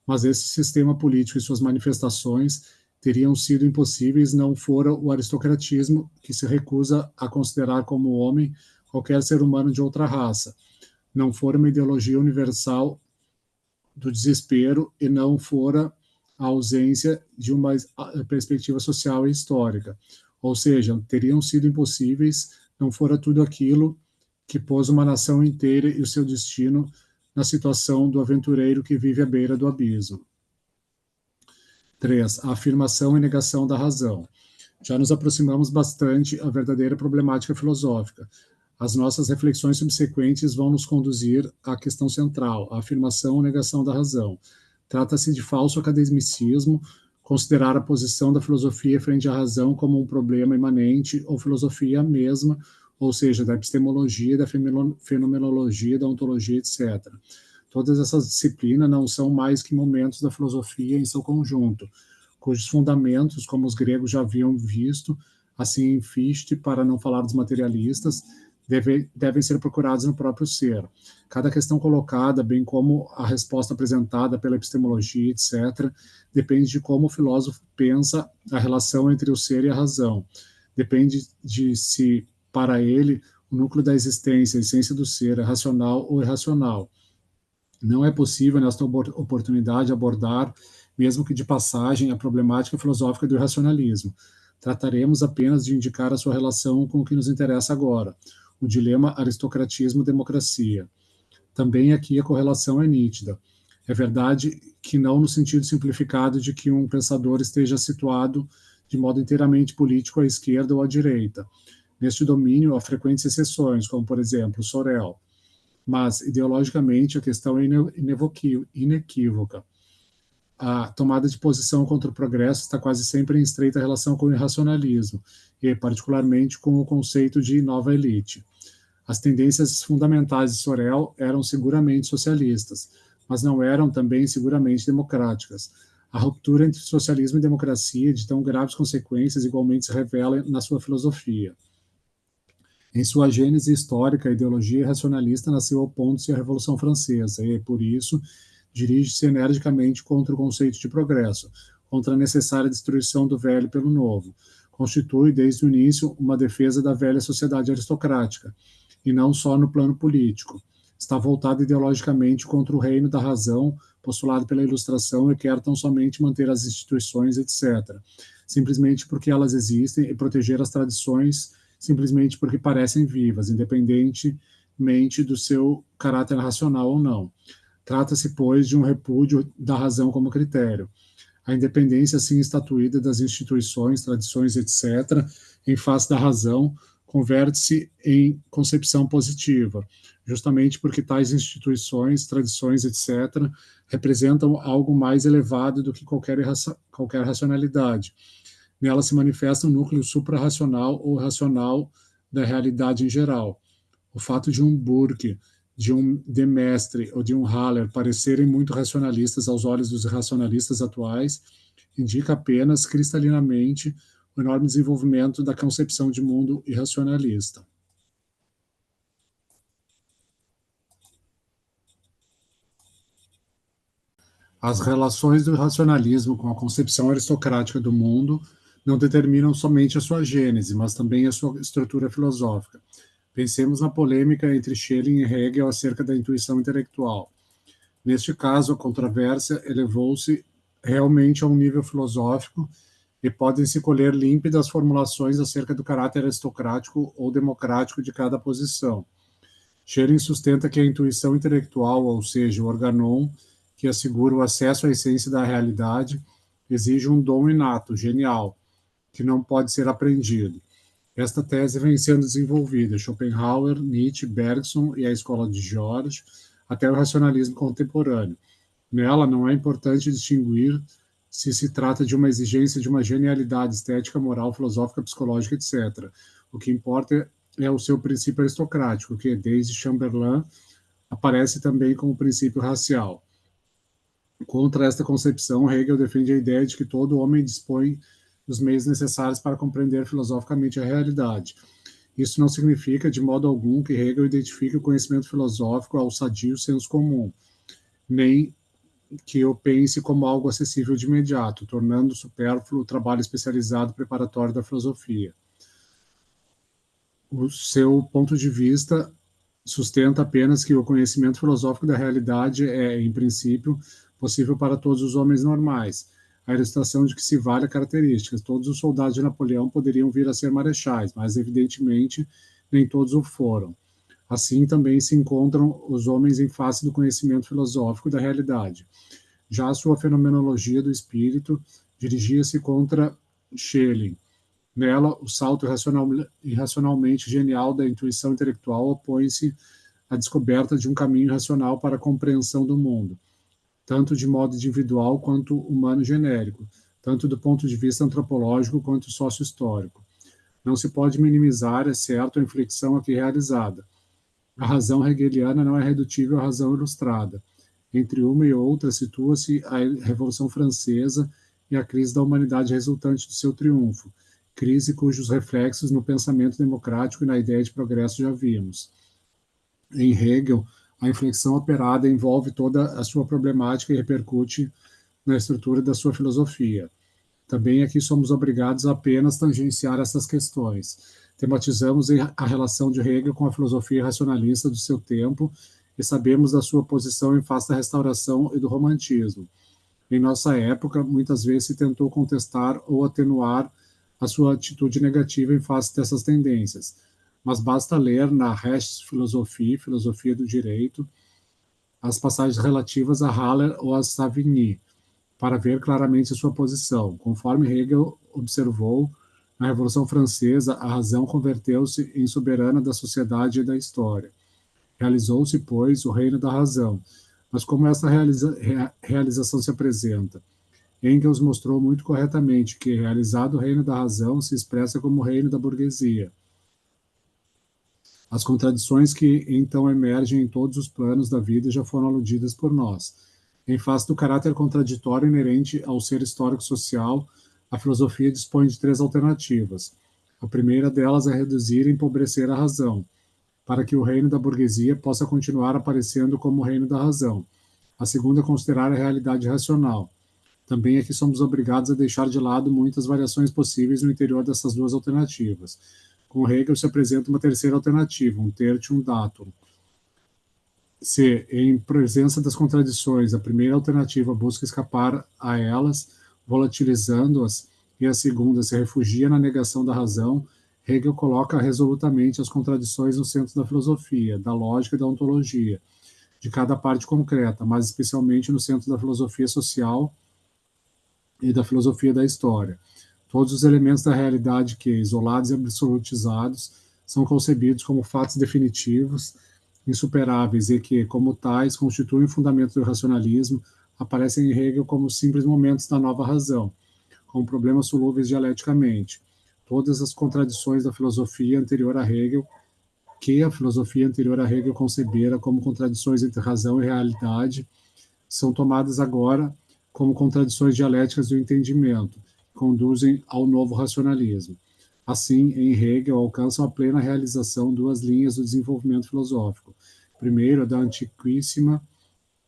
Mas esse sistema político e suas manifestações teriam sido impossíveis não fora o aristocratismo, que se recusa a considerar como homem qualquer ser humano de outra raça, não fora uma ideologia universal do desespero e não fora a ausência de uma perspectiva social e histórica. Ou seja, teriam sido impossíveis não fora tudo aquilo que pôs uma nação inteira e o seu destino na situação do aventureiro que vive à beira do abismo. 3. A afirmação e negação da razão. Já nos aproximamos bastante à verdadeira problemática filosófica. As nossas reflexões subsequentes vão nos conduzir à questão central, a afirmação ou negação da razão. Trata-se de falso academicismo considerar a posição da filosofia frente à razão como um problema imanente ou filosofia mesma, ou seja, da epistemologia, da fenomenologia, da ontologia, etc. Todas essas disciplinas não são mais que momentos da filosofia em seu conjunto, cujos fundamentos, como os gregos já haviam visto, assim em Fichte, para não falar dos materialistas, devem ser procurados no próprio ser. Cada questão colocada, bem como a resposta apresentada pela epistemologia, etc., depende de como o filósofo pensa a relação entre o ser e a razão. Depende de se, para ele, o núcleo da existência, a essência do ser, é racional ou irracional. Não é possível, nesta oportunidade, abordar, mesmo que de passagem, a problemática filosófica do irracionalismo. Trataremos apenas de indicar a sua relação com o que nos interessa agora, o dilema aristocratismo-democracia. Também aqui a correlação é nítida. É verdade que não no sentido simplificado de que um pensador esteja situado de modo inteiramente político à esquerda ou à direita. Neste domínio há frequentes exceções, como, por exemplo, Sorel. Mas, ideologicamente, a questão é inequívoca. A tomada de posição contra o progresso está quase sempre em estreita relação com o irracionalismo, e particularmente com o conceito de nova elite. As tendências fundamentais de Sorel eram seguramente socialistas, mas não eram também seguramente democráticas. A ruptura entre socialismo e democracia, de tão graves consequências, igualmente se revela na sua filosofia. Em sua gênese histórica, a ideologia racionalista nasceu opondo-se à Revolução Francesa e, por isso, dirige-se energicamente contra o conceito de progresso, contra a necessária destruição do velho pelo novo. Constitui, desde o início, uma defesa da velha sociedade aristocrática, e não só no plano político. Está voltada ideologicamente contra o reino da razão, postulado pela Ilustração, e quer tão somente manter as instituições, etc., simplesmente porque elas existem, e proteger as tradições simplesmente porque parecem vivas, independentemente do seu caráter racional ou não. Trata-se, pois, de um repúdio da razão como critério. A independência, assim estatuída das instituições, tradições, etc., em face da razão, converte-se em concepção positiva, justamente porque tais instituições, tradições, etc., representam algo mais elevado do que qualquer racionalidade. Nela se manifesta um núcleo suprarracional ou racional da realidade em geral. O fato de um Burke, de um de Maistre ou de um Haller parecerem muito racionalistas aos olhos dos racionalistas atuais indica apenas cristalinamente o enorme desenvolvimento da concepção de mundo irracionalista. As relações do racionalismo com a concepção aristocrática do mundo não determinam somente a sua gênese, mas também a sua estrutura filosófica. Pensemos na polêmica entre Schelling e Hegel acerca da intuição intelectual. Neste caso, a controvérsia elevou-se realmente a um nível filosófico e podem-se colher límpidas formulações acerca do caráter aristocrático ou democrático de cada posição. Schelling sustenta que a intuição intelectual, ou seja, o organon, que assegura o acesso à essência da realidade, exige um dom inato, genial, que não pode ser aprendido. Esta tese vem sendo desenvolvida Schopenhauer, Nietzsche, Bergson e a Escola de George, até o racionalismo contemporâneo. Nela, não é importante distinguir se trata de uma exigência de uma genialidade estética, moral, filosófica, psicológica, etc. O que importa é o seu princípio aristocrático, que, desde Chamberlain, aparece também como princípio racial. Contra esta concepção, Hegel defende a ideia de que todo homem dispõe dos meios necessários para compreender filosoficamente a realidade. Isso não significa, de modo algum, que Hegel identifique o conhecimento filosófico ao sadio senso comum, nem que o pense como algo acessível de imediato, tornando supérfluo o trabalho especializado preparatório da filosofia. O seu ponto de vista sustenta apenas que o conhecimento filosófico da realidade é, em princípio, possível para todos os homens normais. A ilustração de que se vale características. Todos os soldados de Napoleão poderiam vir a ser marechais, mas, evidentemente, nem todos o foram. Assim, também se encontram os homens em face do conhecimento filosófico da realidade. Já a sua fenomenologia do espírito dirigia-se contra Schelling. Nela, o salto irracionalmente genial da intuição intelectual opõe-se à descoberta de um caminho racional para a compreensão do mundo, tanto de modo individual quanto humano genérico, tanto do ponto de vista antropológico quanto sócio-histórico. Não se pode minimizar, é certo, a inflexão aqui realizada. A razão hegeliana não é redutível à razão ilustrada. Entre uma e outra situa-se a Revolução Francesa e a crise da humanidade resultante do seu triunfo, crise cujos reflexos no pensamento democrático e na ideia de progresso já vimos. Em Hegel, a inflexão operada envolve toda a sua problemática e repercute na estrutura da sua filosofia. Também aqui somos obrigados a apenas tangenciar essas questões. Tematizamos a relação de Hegel com a filosofia racionalista do seu tempo e sabemos da sua posição em face da restauração e do romantismo. Em nossa época, muitas vezes se tentou contestar ou atenuar a sua atitude negativa em face dessas tendências, mas basta ler na Rechtsphilosophie, Filosofia do Direito, as passagens relativas a Haller ou a Savigny, para ver claramente sua posição. Conforme Hegel observou, na Revolução Francesa, a razão converteu-se em soberana da sociedade e da história. Realizou-se, pois, o reino da razão. Mas como essa realização se apresenta? Engels mostrou muito corretamente que, realizado o reino da razão, se expressa como o reino da burguesia. As contradições que então emergem em todos os planos da vida já foram aludidas por nós. Em face do caráter contraditório inerente ao ser histórico-social, a filosofia dispõe de três alternativas. A primeira delas é reduzir e empobrecer a razão, para que o reino da burguesia possa continuar aparecendo como o reino da razão. A segunda é considerar a realidade racional. Também aqui somos obrigados a deixar de lado muitas variações possíveis no interior dessas duas alternativas. Com Hegel se apresenta uma terceira alternativa, um tertium datum. Se, em presença das contradições, a primeira alternativa busca escapar a elas, volatilizando-as, e a segunda se refugia na negação da razão, Hegel coloca resolutamente as contradições no centro da filosofia, da lógica e da ontologia, de cada parte concreta, mas especialmente no centro da filosofia social e da filosofia da história. Todos os elementos da realidade que, isolados e absolutizados, são concebidos como fatos definitivos, insuperáveis e que, como tais, constituem o fundamento do racionalismo, aparecem em Hegel como simples momentos da nova razão, como problemas solúveis dialeticamente. Todas as contradições da filosofia anterior a Hegel, que a filosofia anterior a Hegel concebera como contradições entre razão e realidade, são tomadas agora como contradições dialéticas do entendimento, que conduzem ao novo racionalismo. Assim, em Hegel, alcançam a plena realização duas linhas do desenvolvimento filosófico. Primeiro, a da antiquíssima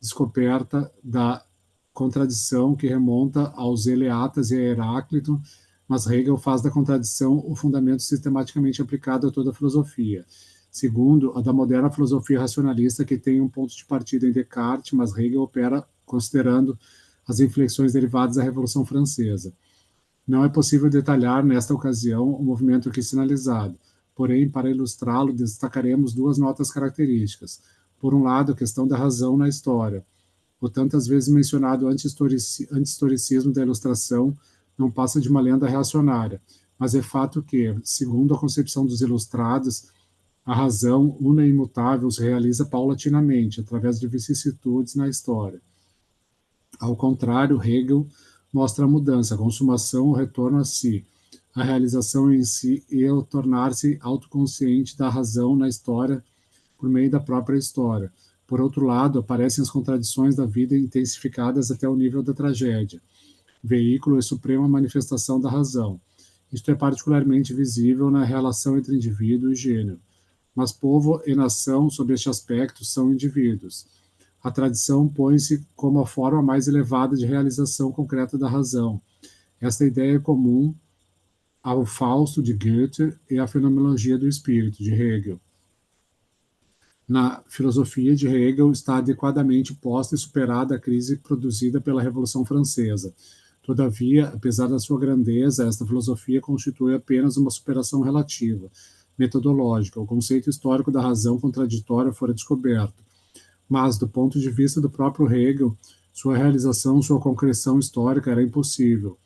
descoberta da contradição que remonta aos Eleatas e a Heráclito, mas Hegel faz da contradição o fundamento sistematicamente aplicado a toda a filosofia. Segundo, a da moderna filosofia racionalista, que tem um ponto de partida em Descartes, mas Hegel opera considerando as inflexões derivadas da Revolução Francesa. Não é possível detalhar, nesta ocasião, o movimento aqui sinalizado. Porém, para ilustrá-lo, destacaremos duas notas características. Por um lado, a questão da razão na história. O tantas vezes mencionado anti-historicismo da Ilustração não passa de uma lenda reacionária, mas é fato que, segundo a concepção dos ilustrados, a razão, una e imutável, se realiza paulatinamente, através de vicissitudes na história. Ao contrário, Hegel mostra a mudança, a consumação, o retorno a si, a realização em si e o tornar-se autoconsciente da razão na história por meio da própria história. Por outro lado, aparecem as contradições da vida intensificadas até o nível da tragédia, veículo e suprema manifestação da razão. Isto é particularmente visível na relação entre indivíduo e gênero. Mas povo e nação, sob este aspecto, são indivíduos. A tradição põe-se como a forma mais elevada de realização concreta da razão. Esta ideia é comum ao Fausto de Goethe e à fenomenologia do espírito de Hegel. Na filosofia de Hegel está adequadamente posta e superada a crise produzida pela Revolução Francesa. Todavia, apesar da sua grandeza, esta filosofia constitui apenas uma superação relativa, metodológica. O conceito histórico da razão contraditória fora descoberto. Mas, do ponto de vista do próprio Hegel, sua realização, sua concreção histórica era impossível.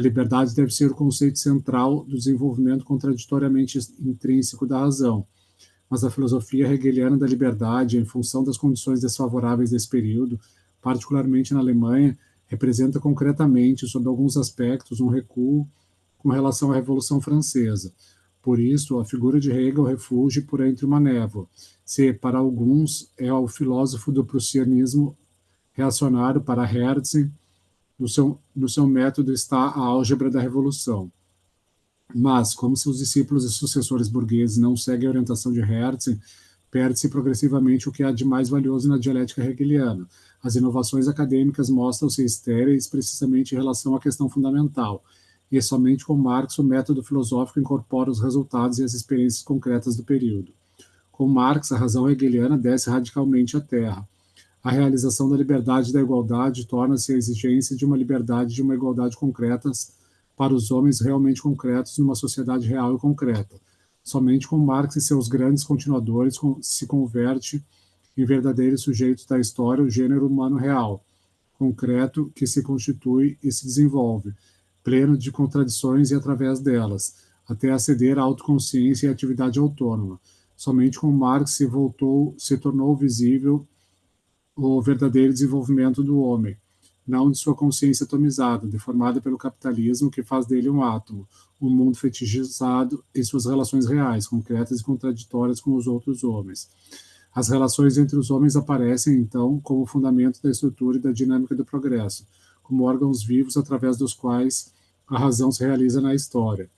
A liberdade deve ser o conceito central do desenvolvimento contraditoriamente intrínseco da razão, mas a filosofia hegeliana da liberdade, em função das condições desfavoráveis desse período, particularmente na Alemanha, representa concretamente, sob alguns aspectos, um recuo com relação à Revolução Francesa. Por isso, a figura de Hegel refugia por entre uma névoa. Se, para alguns, é o filósofo do prussianismo reacionário, para Herzen, no seu método está a álgebra da Revolução. Mas, como seus discípulos e sucessores burgueses não seguem a orientação de Herzen, perde-se progressivamente o que há de mais valioso na dialética hegeliana. As inovações acadêmicas mostram-se estéreis precisamente em relação à questão fundamental, e somente com Marx o método filosófico incorpora os resultados e as experiências concretas do período. Com Marx, a razão hegeliana desce radicalmente à terra. A realização da liberdade e da igualdade torna-se a exigência de uma liberdade e de uma igualdade concretas para os homens realmente concretos numa sociedade real e concreta. Somente com Marx e seus grandes continuadores se converte em verdadeiros sujeitos da história o gênero humano real, concreto, que se constitui e se desenvolve, pleno de contradições e através delas, até aceder à autoconsciência e atividade autônoma. Somente com Marx se tornou visível o verdadeiro desenvolvimento do homem, não de sua consciência atomizada, deformada pelo capitalismo que faz dele um átomo, um mundo fetichizado em suas relações reais, concretas e contraditórias com os outros homens. As relações entre os homens aparecem, então, como fundamento da estrutura e da dinâmica do progresso, como órgãos vivos através dos quais a razão se realiza na história.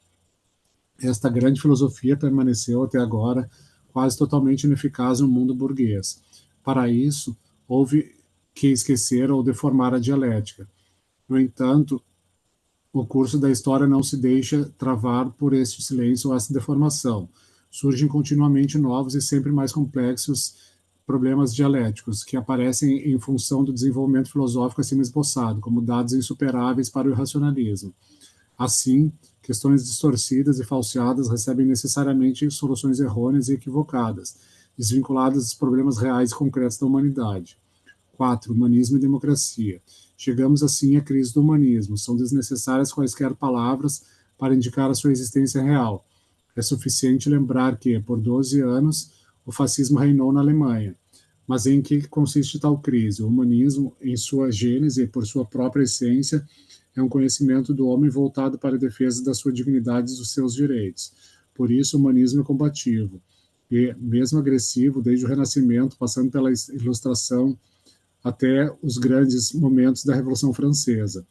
Esta grande filosofia permaneceu até agora quase totalmente ineficaz no mundo burguês. Para isso, houve que esquecer ou deformar a dialética. No entanto, o curso da história não se deixa travar por este silêncio ou essa deformação. Surgem continuamente novos e sempre mais complexos problemas dialéticos, que aparecem em função do desenvolvimento filosófico acima esboçado, como dados insuperáveis para o irracionalismo. Assim, questões distorcidas e falseadas recebem necessariamente soluções errôneas e equivocadas, desvinculadas dos problemas reais e concretos da humanidade. 4. Humanismo e democracia. Chegamos assim à crise do humanismo. São desnecessárias quaisquer palavras para indicar a sua existência real. É suficiente lembrar que, por 12 anos, o fascismo reinou na Alemanha. Mas em que consiste tal crise? O humanismo, em sua gênese e por sua própria essência, é um conhecimento do homem voltado para a defesa da sua dignidade e dos seus direitos. Por isso, o humanismo é combativo e, mesmo agressivo, desde o Renascimento, passando pela Ilustração, até os grandes momentos da Revolução Francesa.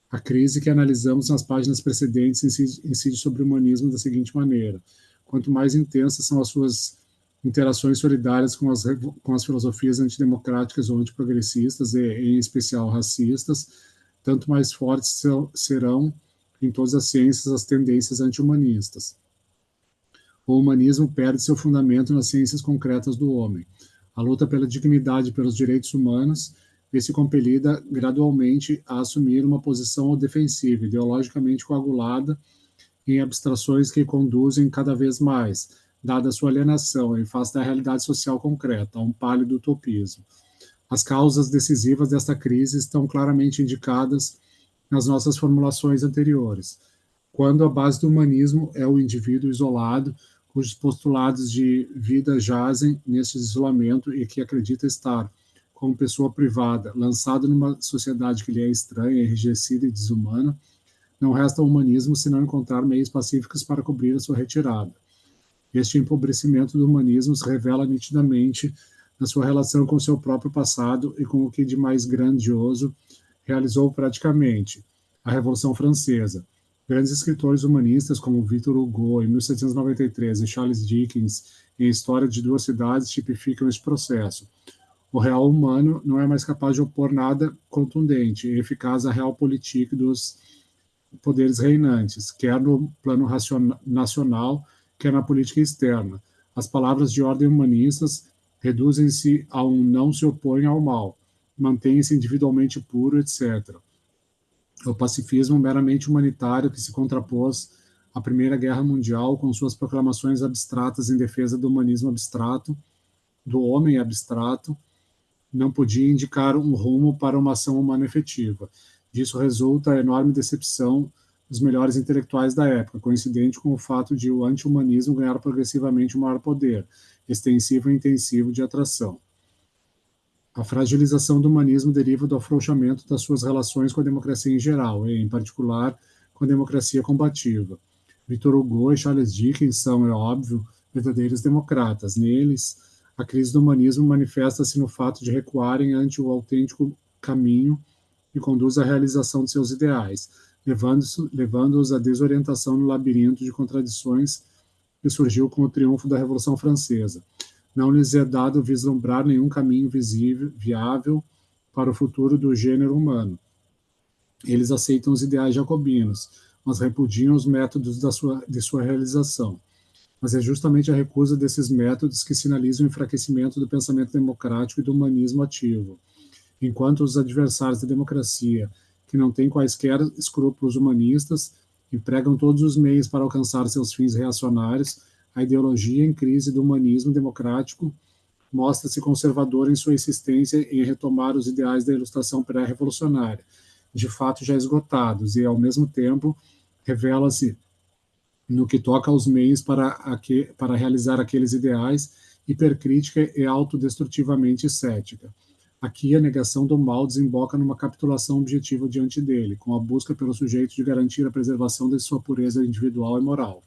A crise que analisamos nas páginas precedentes incide sobre o humanismo da seguinte maneira: quanto mais intensas são as suas interações solidárias com as filosofias antidemocráticas ou antiprogressistas, e, em especial, racistas, tanto mais fortes serão, em todas as ciências, as tendências anti-humanistas. O humanismo perde seu fundamento nas ciências concretas do homem. A luta pela dignidade e pelos direitos humanos vê-se compelida gradualmente a assumir uma posição defensiva, ideologicamente coagulada em abstrações que conduzem cada vez mais, dada a sua alienação em face da realidade social concreta, a um pálido utopismo. As causas decisivas desta crise estão claramente indicadas nas nossas formulações anteriores. Quando a base do humanismo é o indivíduo isolado, cujos postulados de vida jazem nesse isolamento e que acredita estar, como pessoa privada, lançado numa sociedade que lhe é estranha, enrijecida e desumana, não resta ao humanismo senão encontrar meios pacíficos para cobrir a sua retirada. Este empobrecimento do humanismo se revela nitidamente na sua relação com seu próprio passado e com o que de mais grandioso realizou praticamente a Revolução Francesa. Grandes escritores humanistas como Victor Hugo, em 1793, e Charles Dickens, em História de Duas Cidades, tipificam este processo. O real humano não é mais capaz de opor nada contundente e eficaz à realpolitik dos poderes reinantes, quer no plano nacional, quer na política externa. As palavras de ordem humanistas reduzem-se a um não se opõe ao mal, mantém-se individualmente puro, etc. O pacifismo meramente humanitário que se contrapôs à Primeira Guerra Mundial com suas proclamações abstratas em defesa do humanismo abstrato, do homem abstrato, não podia indicar um rumo para uma ação humana efetiva. Disso resulta a enorme decepção dos melhores intelectuais da época, coincidente com o fato de o anti-humanismo ganhar progressivamente um maior poder, extensivo e intensivo de atração. A fragilização do humanismo deriva do afrouxamento das suas relações com a democracia em geral, e, em particular, com a democracia combativa. Victor Hugo e Charles Dickens são, é óbvio, verdadeiros democratas. Neles, a crise do humanismo manifesta-se no fato de recuarem ante o autêntico caminho que conduz à realização de seus ideais, levando-os à desorientação no labirinto de contradições que surgiu com o triunfo da Revolução Francesa. Não lhes é dado vislumbrar nenhum caminho viável para o futuro do gênero humano. Eles aceitam os ideais jacobinos, mas repudiam os métodos de sua realização. Mas é justamente a recusa desses métodos que sinaliza o enfraquecimento do pensamento democrático e do humanismo ativo. Enquanto os adversários da democracia, que não têm quaisquer escrúpulos humanistas, empregam todos os meios para alcançar seus fins reacionários, a ideologia em crise do humanismo democrático mostra-se conservadora em sua insistência em retomar os ideais da ilustração pré-revolucionária, de fato já esgotados, e, ao mesmo tempo, revela-se no que toca aos meios para realizar aqueles ideais, hipercrítica e autodestrutivamente cética. Aqui, a negação do mal desemboca numa capitulação objetiva diante dele, com a busca pelo sujeito de garantir a preservação de sua pureza individual e moral.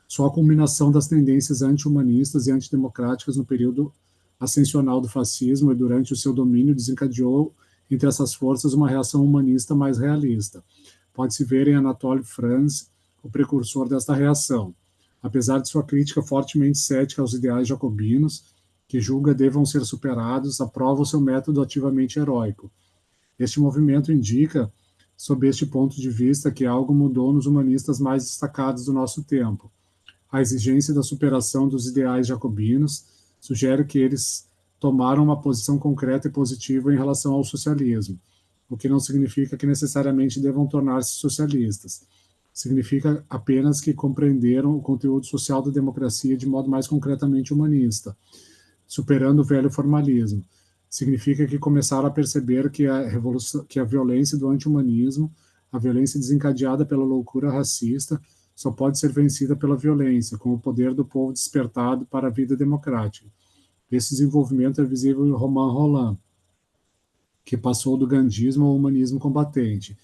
Só a culminação das tendências anti-humanistas e antidemocráticas no período ascensional do fascismo e durante o seu domínio desencadeou entre essas forças uma reação humanista mais realista. Pode-se ver em Anatole France o precursor desta reação. Apesar de sua crítica fortemente cética aos ideais jacobinos, que julga devam ser superados, aprova o seu método ativamente heróico. Este movimento indica, sob este ponto de vista, que algo mudou nos humanistas mais destacados do nosso tempo. A exigência da superação dos ideais jacobinos sugere que eles tomaram uma posição concreta e positiva em relação ao socialismo, o que não significa que necessariamente devam tornar-se socialistas. Significa apenas que compreenderam o conteúdo social da democracia de modo mais concretamente humanista, superando o velho formalismo. Significa que começaram a perceber que a violência do anti-humanismo, a violência desencadeada pela loucura racista, só pode ser vencida pela violência, com o poder do povo despertado para a vida democrática. Esse desenvolvimento é visível em Romain Rolland, que passou do gandhismo ao humanismo combatente.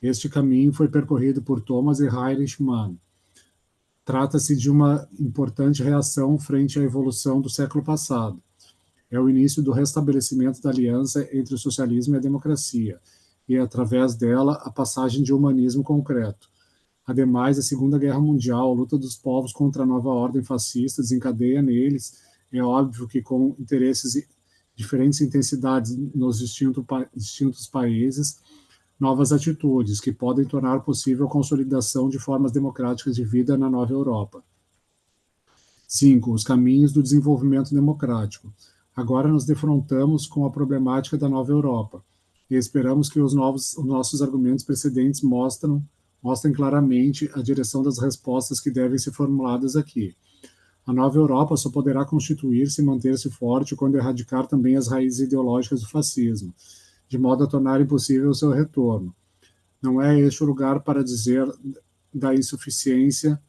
Este caminho foi percorrido por Thomas e Heinrich Mann. Trata-se de uma importante reação frente à evolução do século passado. É o início do restabelecimento da aliança entre o socialismo e a democracia, e, através dela, a passagem de um humanismo concreto. Ademais, a Segunda Guerra Mundial, a luta dos povos contra a nova ordem fascista, desencadeia neles, é óbvio que com interesses diferentes intensidades nos distintos países, novas atitudes que podem tornar possível a consolidação de formas democráticas de vida na nova Europa. 5. Os caminhos do desenvolvimento democrático. Agora nos defrontamos com a problemática da nova Europa e esperamos que os nossos argumentos precedentes mostrem claramente a direção das respostas que devem ser formuladas aqui. A nova Europa só poderá constituir-se e manter-se forte quando erradicar também as raízes ideológicas do fascismo, de modo a tornar impossível o seu retorno. Não é este o lugar para dizer da insuficiência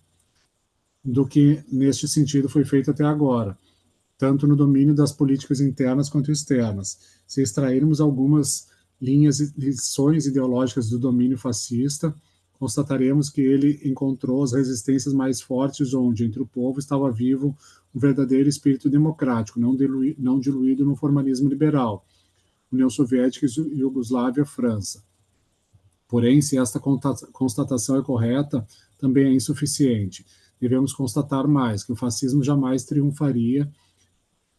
do que, neste sentido, foi feito até agora, tanto no domínio das políticas internas quanto externas. Se extrairmos algumas lições ideológicas do domínio fascista, constataremos que ele encontrou as resistências mais fortes onde, entre o povo, estava vivo um verdadeiro espírito democrático, não diluído no formalismo liberal, União Soviética, Iugoslávia, França. Porém, se esta constatação é correta, também é insuficiente. Devemos constatar mais, que o fascismo jamais triunfaria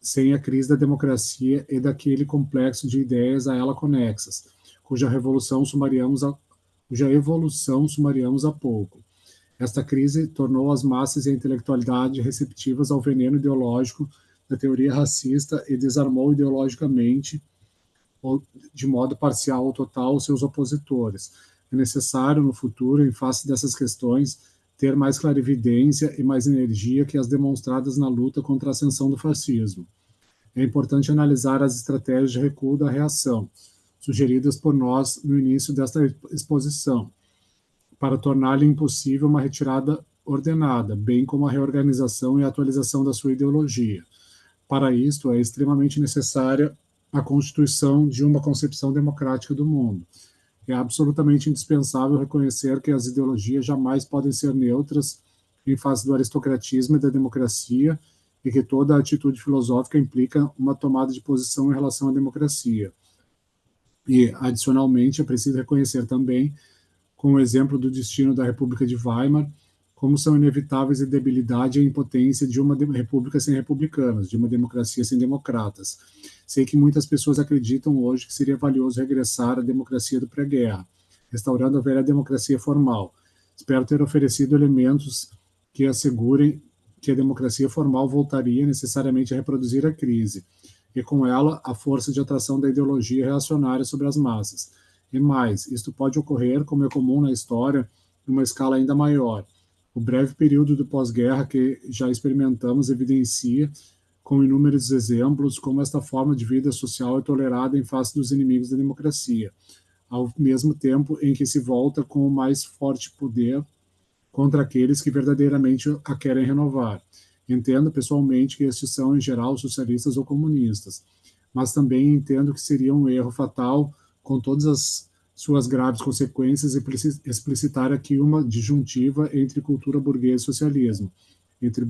sem a crise da democracia e daquele complexo de ideias a ela conexas, cuja evolução sumariamos há pouco. Esta crise tornou as massas e a intelectualidade receptivas ao veneno ideológico da teoria racista e desarmou ideologicamente, ou de modo parcial ou total, os seus opositores. É necessário, no futuro, em face dessas questões, ter mais clarividência e mais energia que as demonstradas na luta contra a ascensão do fascismo. É importante analisar as estratégias de recuo da reação, sugeridas por nós no início desta exposição, para tornar-lhe impossível uma retirada ordenada, bem como a reorganização e atualização da sua ideologia. Para isto, é extremamente necessária a constituição de uma concepção democrática do mundo. É absolutamente indispensável reconhecer que as ideologias jamais podem ser neutras em face do aristocratismo e da democracia, e que toda atitude filosófica implica uma tomada de posição em relação à democracia. E, adicionalmente, é preciso reconhecer também, com o exemplo do destino da República de Weimar, como são inevitáveis a debilidade e a impotência de uma república sem republicanos, de uma democracia sem democratas. Sei que muitas pessoas acreditam hoje que seria valioso regressar à democracia do pré-guerra, restaurando a velha democracia formal. Espero ter oferecido elementos que assegurem que a democracia formal voltaria necessariamente a reproduzir a crise, e com ela a força de atração da ideologia reacionária sobre as massas. E mais, isto pode ocorrer, como é comum na história, em uma escala ainda maior. O breve período do pós-guerra que já experimentamos evidencia, com inúmeros exemplos, como esta forma de vida social é tolerada em face dos inimigos da democracia, ao mesmo tempo em que se volta com o mais forte poder contra aqueles que verdadeiramente a querem renovar. Entendo pessoalmente que estes são, em geral, socialistas ou comunistas, mas também entendo que seria um erro fatal, com todas as suas graves consequências, explicitar aqui uma disjuntiva entre cultura burguesa e socialismo, entre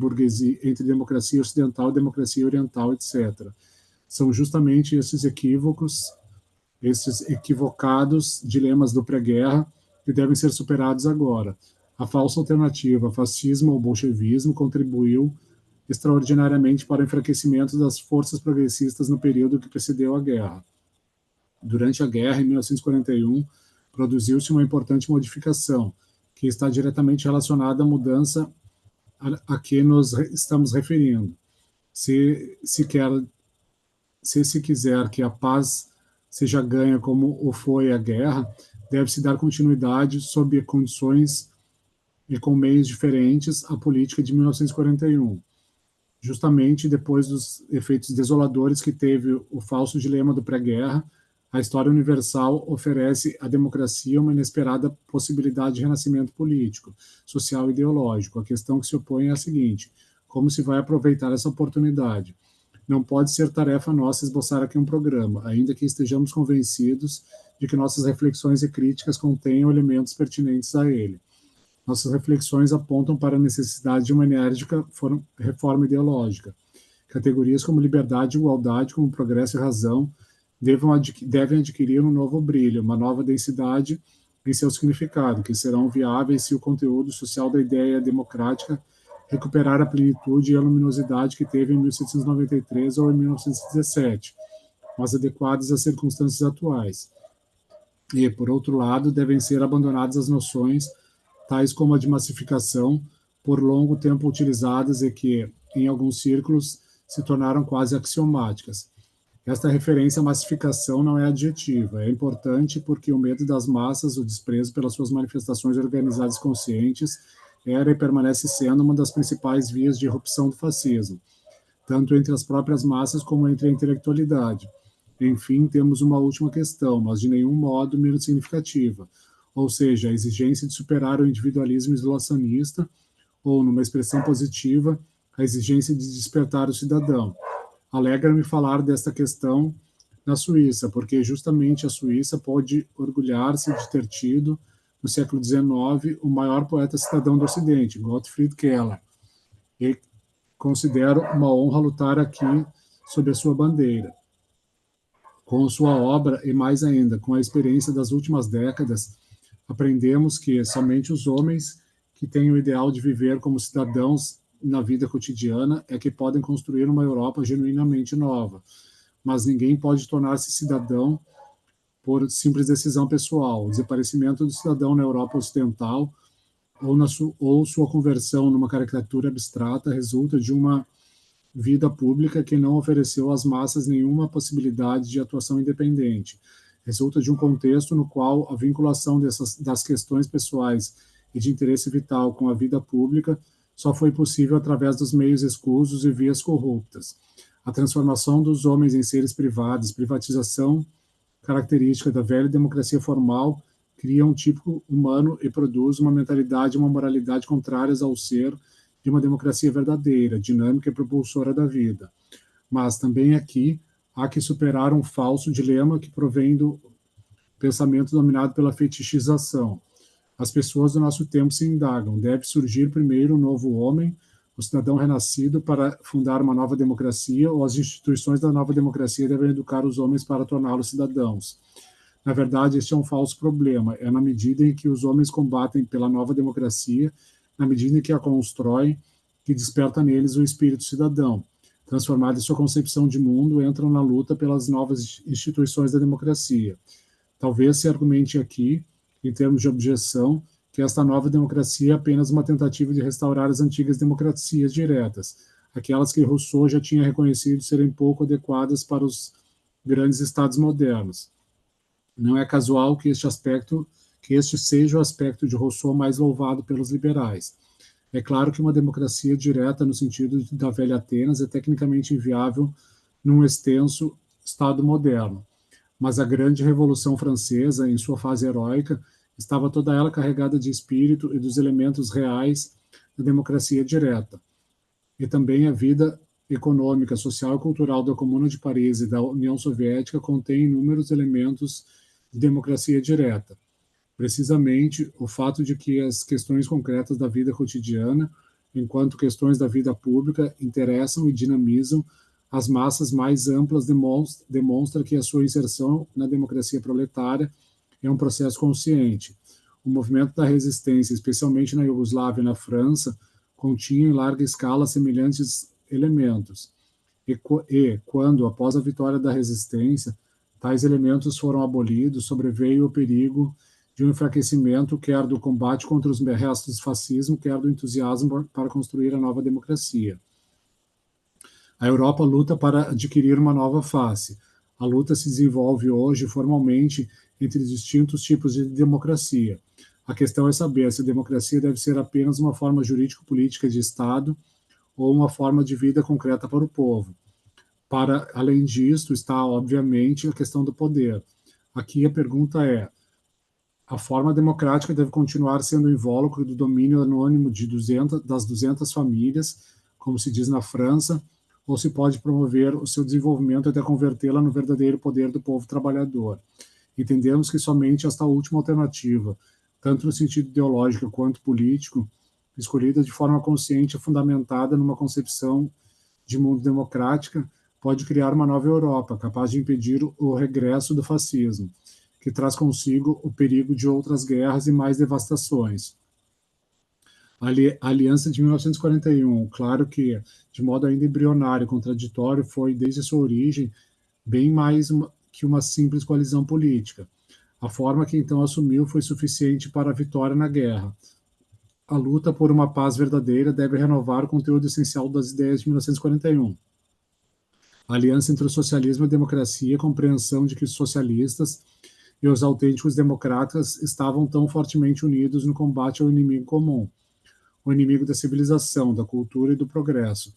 democracia ocidental e democracia oriental, etc. São justamente esses equívocos, esses equivocados dilemas do pré-guerra que devem ser superados agora. A falsa alternativa, fascismo ou bolchevismo, contribuiu extraordinariamente para o enfraquecimento das forças progressistas no período que precedeu a guerra. Durante a guerra, em 1941, produziu-se uma importante modificação, que está diretamente relacionada à mudança a que nos estamos referindo. Se se quiser que a paz seja ganha como o foi a guerra, deve-se dar continuidade sob condições e com meios diferentes à política de 1941, justamente depois dos efeitos desoladores que teve o falso dilema do pré-guerra. A história universal oferece à democracia uma inesperada possibilidade de renascimento político, social e ideológico. A questão que se opõe é a seguinte: como se vai aproveitar essa oportunidade? Não pode ser tarefa nossa esboçar aqui um programa, ainda que estejamos convencidos de que nossas reflexões e críticas contenham elementos pertinentes a ele. Nossas reflexões apontam para a necessidade de uma enérgica reforma ideológica. Categorias como liberdade e igualdade, como progresso e razão, devem adquirir um novo brilho, uma nova densidade em seu significado, que serão viáveis se o conteúdo social da ideia democrática recuperar a plenitude e a luminosidade que teve em 1793 ou em 1917, mas adequadas às circunstâncias atuais. E, por outro lado, devem ser abandonadas as noções tais como a de massificação, por longo tempo utilizadas e que, em alguns círculos, se tornaram quase axiomáticas. Esta referência à massificação não é adjetiva, é importante porque o medo das massas, o desprezo pelas suas manifestações organizadas conscientes, era e permanece sendo uma das principais vias de irrupção do fascismo, tanto entre as próprias massas como entre a intelectualidade. Enfim, temos uma última questão, mas de nenhum modo menos significativa, ou seja, a exigência de superar o individualismo isolacionista, ou, numa expressão positiva, a exigência de despertar o cidadão. Alegra-me falar desta questão na Suíça, porque justamente a Suíça pode orgulhar-se de ter tido, no século XIX, o maior poeta cidadão do Ocidente, Gottfried Keller. E considero uma honra lutar aqui sob a sua bandeira. Com sua obra, e mais ainda, com a experiência das últimas décadas, aprendemos que somente os homens que têm o ideal de viver como cidadãos na vida cotidiana é que podem construir uma Europa genuinamente nova. Mas ninguém pode tornar-se cidadão por simples decisão pessoal. O desaparecimento do cidadão na Europa Ocidental ou sua conversão numa caricatura abstrata resulta de uma vida pública que não ofereceu às massas nenhuma possibilidade de atuação independente. Resulta de um contexto no qual a vinculação das questões pessoais e de interesse vital com a vida pública só foi possível através dos meios escusos e vias corruptas. A transformação dos homens em seres privados, privatização característica da velha democracia formal, cria um tipo humano e produz uma mentalidade e uma moralidade contrárias ao ser de uma democracia verdadeira, dinâmica e propulsora da vida. Mas também aqui há que superar um falso dilema que provém do pensamento dominado pela fetichização. As pessoas do nosso tempo se indagam: deve surgir primeiro um novo homem, o cidadão renascido, para fundar uma nova democracia, ou as instituições da nova democracia devem educar os homens para torná-los cidadãos? Na verdade, este é um falso problema. É na medida em que os homens combatem pela nova democracia, na medida em que a constroem, que desperta neles o espírito cidadão. Transformada em sua concepção de mundo, entram na luta pelas novas instituições da democracia. Talvez se argumente aqui, em termos de objeção, que esta nova democracia é apenas uma tentativa de restaurar as antigas democracias diretas, aquelas que Rousseau já tinha reconhecido serem pouco adequadas para os grandes estados modernos. Não é casual que este seja o aspecto de Rousseau mais louvado pelos liberais. É claro que uma democracia direta, no sentido da velha Atenas, é tecnicamente inviável num extenso Estado moderno. Mas a grande Revolução Francesa, em sua fase heróica, estava toda ela carregada de espírito e dos elementos reais da democracia direta. E também a vida econômica, social e cultural da Comuna de Paris e da União Soviética contém inúmeros elementos de democracia direta. Precisamente o fato de que as questões concretas da vida cotidiana, enquanto questões da vida pública, interessam e dinamizam as massas mais amplas, demonstra que a sua inserção na democracia proletária é um processo consciente. O movimento da resistência, especialmente na Iugoslávia e na França, continha em larga escala semelhantes elementos. E quando, após a vitória da resistência, tais elementos foram abolidos, sobreveio o perigo de um enfraquecimento, quer do combate contra os restos do fascismo, quer do entusiasmo para construir a nova democracia. A Europa luta para adquirir uma nova face. A luta se desenvolve hoje formalmente entre distintos tipos de democracia. A questão é saber se a democracia deve ser apenas uma forma jurídico-política de Estado ou uma forma de vida concreta para o povo. Para além disto, está, obviamente, a questão do poder. Aqui a pergunta é: a forma democrática deve continuar sendo invólucro do domínio anônimo das 200 famílias, como se diz na França, ou se pode promover o seu desenvolvimento até convertê-la no verdadeiro poder do povo trabalhador? Entendemos que somente esta última alternativa, tanto no sentido ideológico quanto político, escolhida de forma consciente e fundamentada numa concepção de mundo democrática, pode criar uma nova Europa, capaz de impedir o regresso do fascismo, que traz consigo o perigo de outras guerras e mais devastações. A Aliança de 1941, claro que, de modo ainda embrionário e contraditório, foi, desde sua origem, bem mais que uma simples coalizão política. A forma que então assumiu foi suficiente para a vitória na guerra. A luta por uma paz verdadeira deve renovar o conteúdo essencial das ideias de 1941. A aliança entre o socialismo e a democracia, a compreensão de que os socialistas e os autênticos democratas estavam tão fortemente unidos no combate ao inimigo comum, o inimigo da civilização, da cultura e do progresso,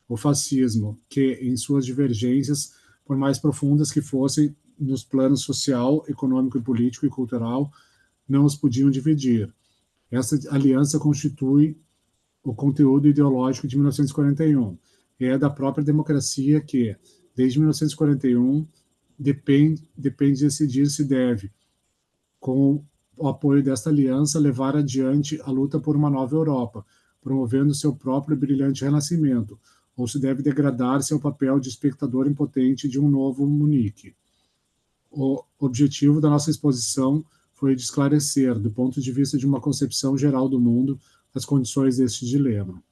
o fascismo, que, em suas divergências, por mais profundas que fossem nos planos social, econômico, político e cultural, não os podiam dividir. Essa aliança constitui o conteúdo ideológico de 1941. É da própria democracia que, desde 1941, depende de decidir se deve, com o apoio desta aliança, levar adiante a luta por uma nova Europa, promovendo seu próprio brilhante renascimento, ou se deve degradar-se ao papel de espectador impotente de um novo Munique. O objetivo da nossa exposição foi de esclarecer, do ponto de vista de uma concepção geral do mundo, as condições deste dilema.